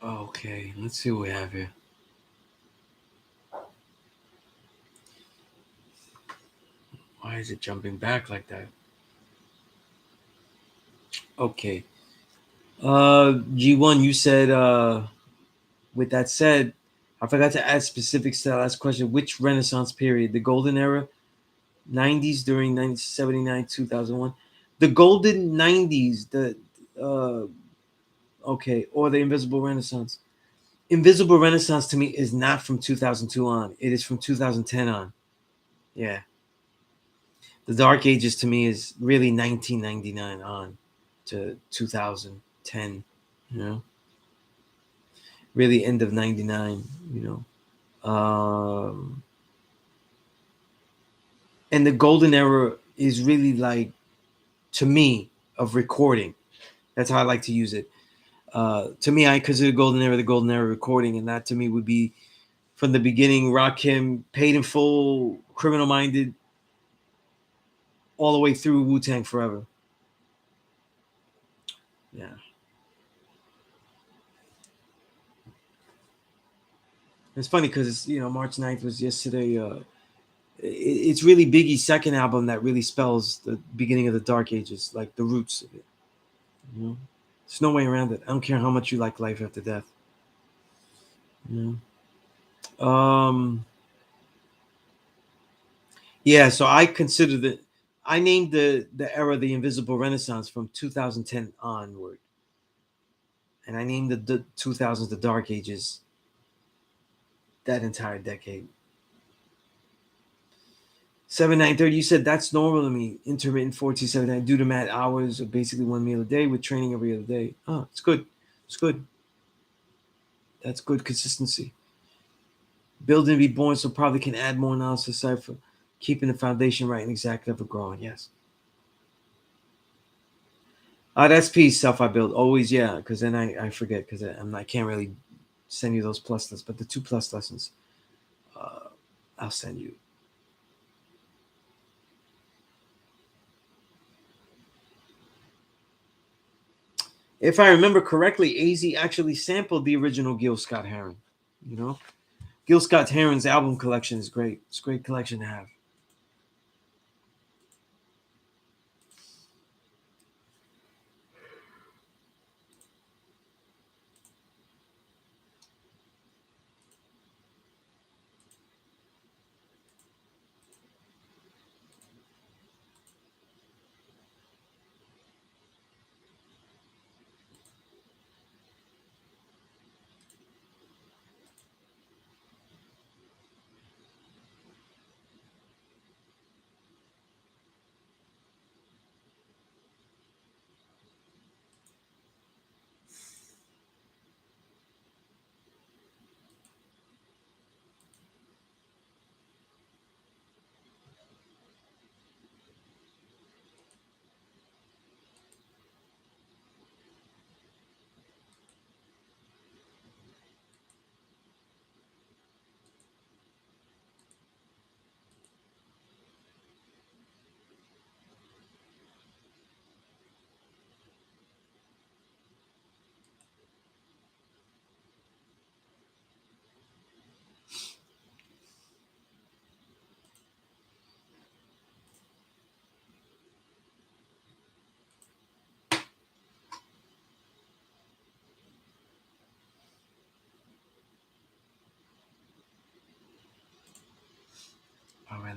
Okay, let's see what we have here. Why is it jumping back like that? Okay. G1, you said, with that said, I forgot to add specifics to the last question. Which Renaissance period? The Golden Era? 90s during 1979, 2001? The Golden 90s, uh, okay, or the Invisible Renaissance. Invisible Renaissance to me is not from 2002 on. It is from 2010 on. Yeah. The Dark Ages to me is really 1999 on to 2010, you know? Really end of 99, you know? And the golden era is really like, to me, of recording. That's how I like to use it. To me, I consider the golden era recording, and that to me would be from the beginning, Rakim, Paid in Full, Criminal Minded, all the way through Wu-Tang Forever. Yeah. It's funny because it's, March 9th was yesterday. It's really Biggie's second album that really spells the beginning of the Dark Ages, like the roots of it. You know? There's no way around it. I don't care how much you like Life After Death. You know? Yeah, so I named the era the Invisible Renaissance from 2010 onward. And I named the 2000s the Dark Ages, that entire decade. 7930, you said that's normal to me. Intermittent 4279 due to mad hours of basically one meal a day with training every other day. Oh, it's good. It's good. That's good consistency. Building to be born, so probably can add more knowledge to cipher. Keeping the foundation right and exact, ever growing. Yes. That's P.E.A.C.E. Self I build. Always, yeah, because then I forget because I can't really send you those plus lessons, but the 2+ lessons, I'll send you. If I remember correctly, AZ actually sampled the original Gil Scott Heron. You know, Gil Scott Heron's album collection is great. It's a great collection to have.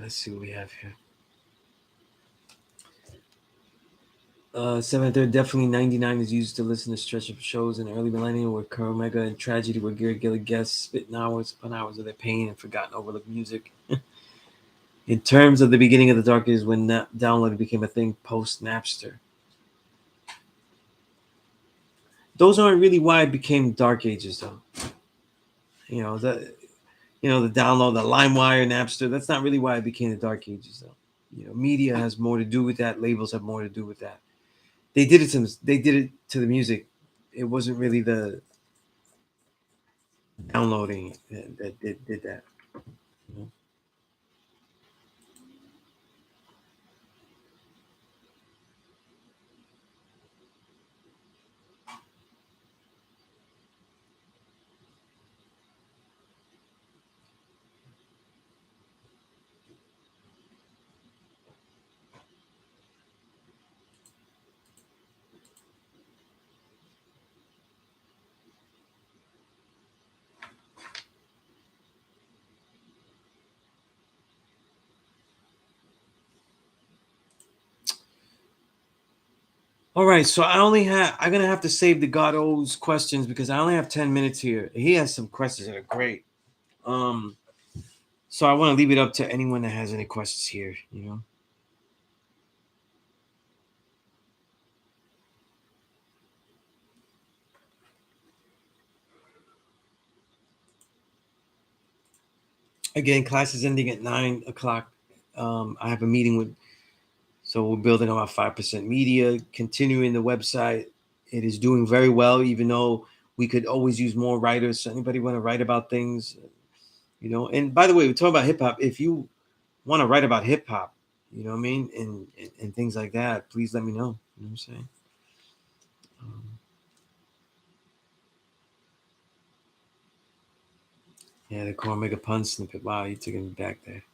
let's see what we have here. 7 definitely 99 is used to listen to stretch of shows in the early millennium where Omega and Tragedy were Gary Gilly guests spitting hours upon hours of their pain and forgotten overlooked music. In terms of the beginning of the dark ages when downloading became a thing post Napster. Those aren't really why it became dark ages though. The download, the LimeWire, Napster, that's not really why it became the dark ages though. Media has more to do with that, labels have more to do with that. They did it to the music. It wasn't really the downloading that did that. You know? All right, so I'm gonna have to save the God O's questions because I only have 10 minutes here. He has some questions that are great. Um, so I want to leave it up to anyone that has any questions here. Again, class is ending at 9 o'clock. I have a meeting so we're building on our 5% media, continuing the website. It is doing very well, even though we could always use more writers. So anybody want to write about things. And by the way, we talk about hip hop. If you want to write about hip hop, you know what I mean, and things like that, please let me know. You know what I'm saying? Um, yeah, the Core Mega Pun snippet. Wow, you took me back there.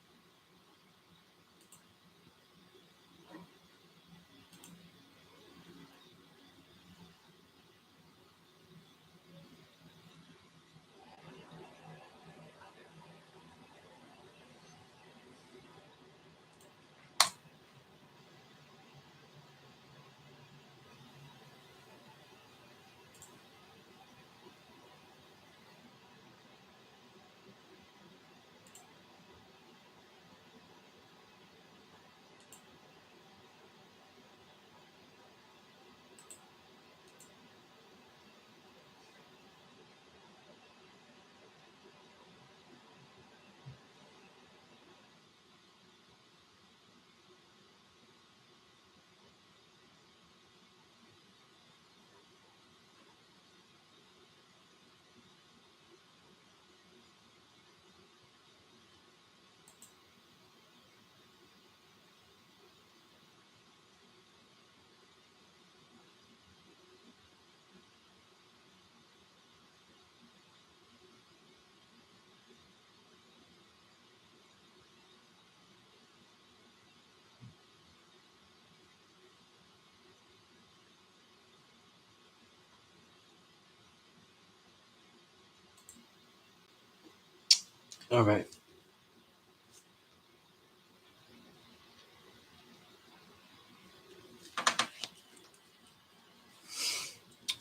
All right.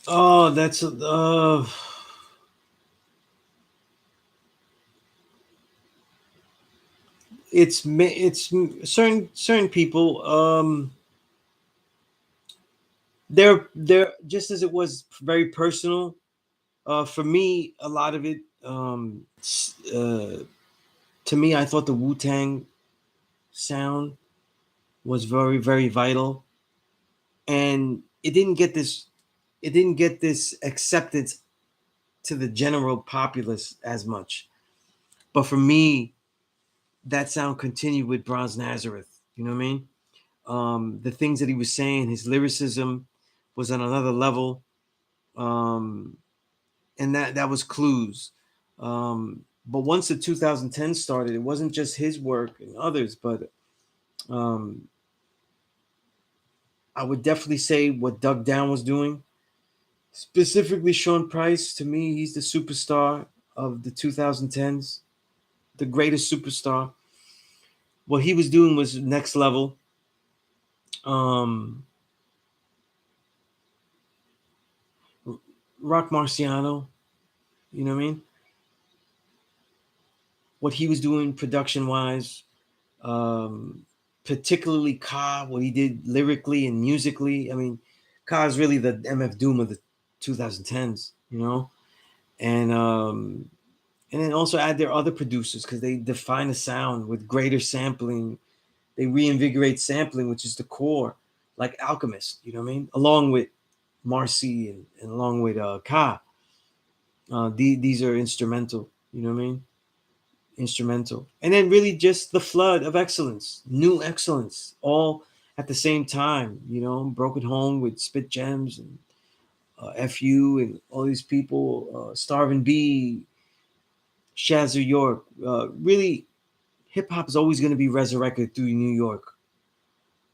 Oh, that's it's certain people. They're just as it was very personal. For me, a lot of it. To me, I thought the Wu-Tang sound was very very vital, and it didn't get this acceptance to the general populace as much. But for me, that sound continued with Bronze Nazareth. You know what I mean? The things that he was saying, his lyricism was on another level, and that was clues. But once the 2010 started, it wasn't just his work and others, but um, I would definitely say what Doug Down was doing, specifically Sean Price. To me, he's the superstar of the 2010s, the greatest superstar. what he was doing was next level. Um, Rock Marciano, you know what I mean? What he was doing production wise, um, particularly Ka, what he did lyrically and musically. I mean, Ka is really the MF Doom of the 2010s, you know? And then also add their other producers because they define a sound with greater sampling. They reinvigorate sampling, which is the core, like Alchemist, you know what I mean? Along with Marcy and along with Ka. These are instrumental, you know what I mean? Instrumental. And then really just the flood of excellence, new excellence, all at the same time, you know, Broken Home with Spit Gems and FU and all these people, Starvin' B, Shazzer York. Really, hip hop is always going to be resurrected through New York.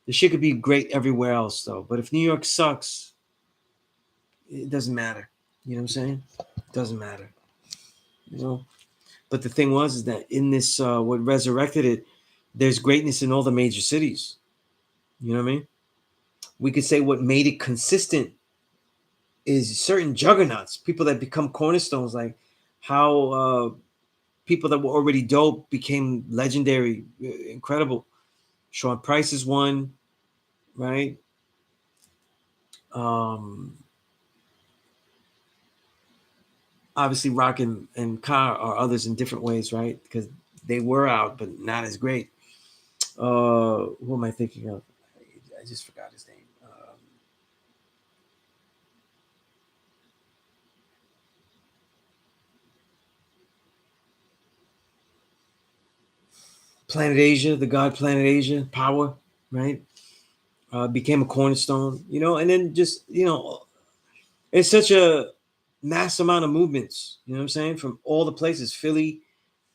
The shit could be great everywhere else, though. But if New York sucks, it doesn't matter. You know what I'm saying? It doesn't matter. You know. But the thing was is that in this, what resurrected it, there's greatness in all the major cities. You know what I mean? We could say what made it consistent is certain juggernauts, people that become cornerstones, like how people that were already dope became legendary, incredible. Sean Price is one, right? Um, Obviously, Rock and Ka are others in different ways, right? Because they were out, but not as great. Who am I thinking of? I just forgot his name. Planet Asia, the god Planet Asia, Power, right? Became a cornerstone, you know, and then just, you know, it's such a mass amount of movements, you know what I'm saying? From all the places, Philly,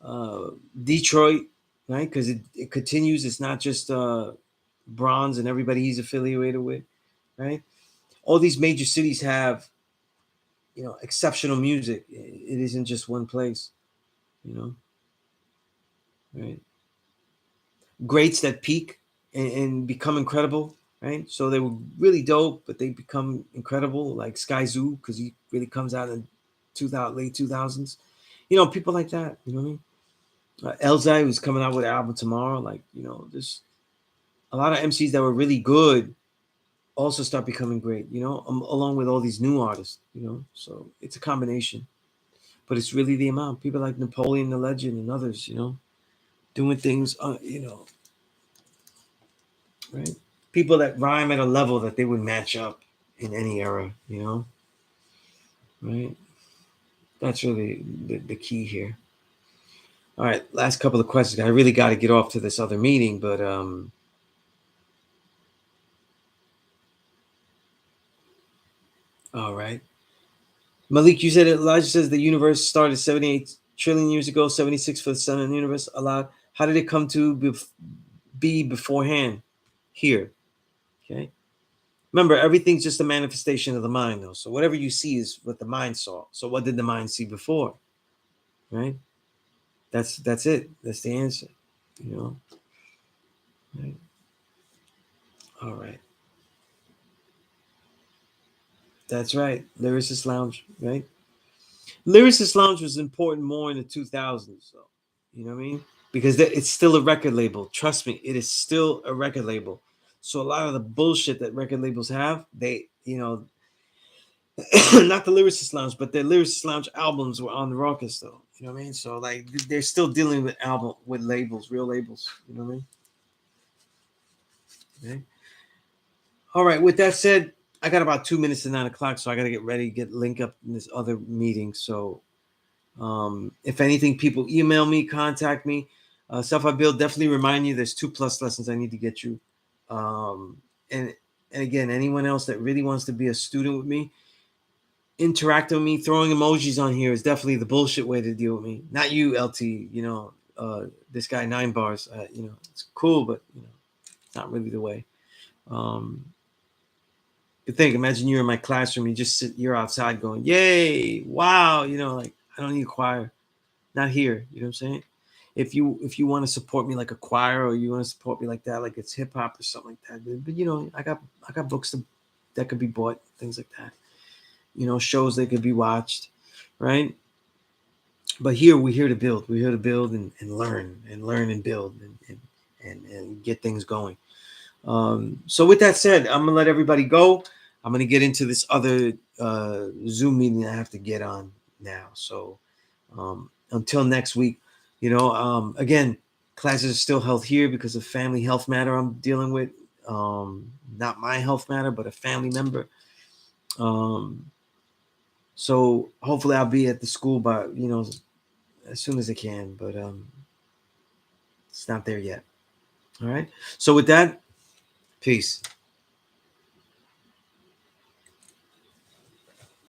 uh, Detroit, right? Because it continues. It's not just Bronze and everybody he's affiliated with, right? All these major cities have, you know, exceptional music. It isn't just one place, you know, right? Greats that peak and become incredible, right? So they were really dope, but they become incredible, like Sky Zoo, because he really comes out in 2000, late 2000s. You know, people like that, you know what I mean? Elzai was coming out with an album tomorrow. Like, you know, there's a lot of MCs that were really good also start becoming great, you know, along with all these new artists, you know. So it's a combination, but it's really the amount. People like Napoleon the Legend and others, you know, doing things, you know, right? People that rhyme at a level that they would match up in any era, you know, right? That's really the key here. All right, last couple of questions. I really got to get off to this other meeting, but all right. Malik, you said it. Elijah says the universe started 78 trillion years ago, 76 for the sun and the universe. Allah, how did it come to be beforehand here? Okay. Remember, everything's just a manifestation of the mind, though. So whatever you see is what the mind saw. So what did the mind see before? Right? That's it. That's the answer. You know. Right? All right. That's right. Lyricist Lounge. Right. Lyricist Lounge was important more in the 2000s, though. You know what I mean? Because it's still a record label. Trust me, it is still a record label. So a lot of the bullshit that record labels have, they, you know, not the Lyricist Lounge, but their Lyricist Lounge albums were on the Raucous, though. You know what I mean? So like they're still dealing with labels, real labels. You know what I mean? Okay. All right. With that said, I got about 2 minutes to 9 o'clock, so I got to get ready, get link up in this other meeting. So if anything, people email me, contact me. Self I build, definitely remind you there's 2+ lessons I need to get you. And again, anyone else that really wants to be a student with me, interact with me, throwing emojis on here is definitely the bullshit way to deal with me. Not you, LT. You know, this guy 9 bars. You know, it's cool, but you know, it's not really the way. Um, but think, imagine you're in my classroom, you're outside going, "Yay, wow!" You know, like I don't need a choir. Not here. You know what I'm saying? if you want to support me like a choir, or you want to support me like that, like it's hip hop or something like that. But I got books that could be bought, things like that. Shows that could be watched, right? But here we're here to build. We're here to build and learn and build and get things going. So with that said, I'm gonna let everybody go. I'm gonna get into this other Zoom meeting I have to get on now. So until next week, again, classes are still held here because of family health matter I'm dealing with. Not my health matter, but a family member. So hopefully I'll be at the school by as soon as I can, but it's not there yet. All right. So with that, peace.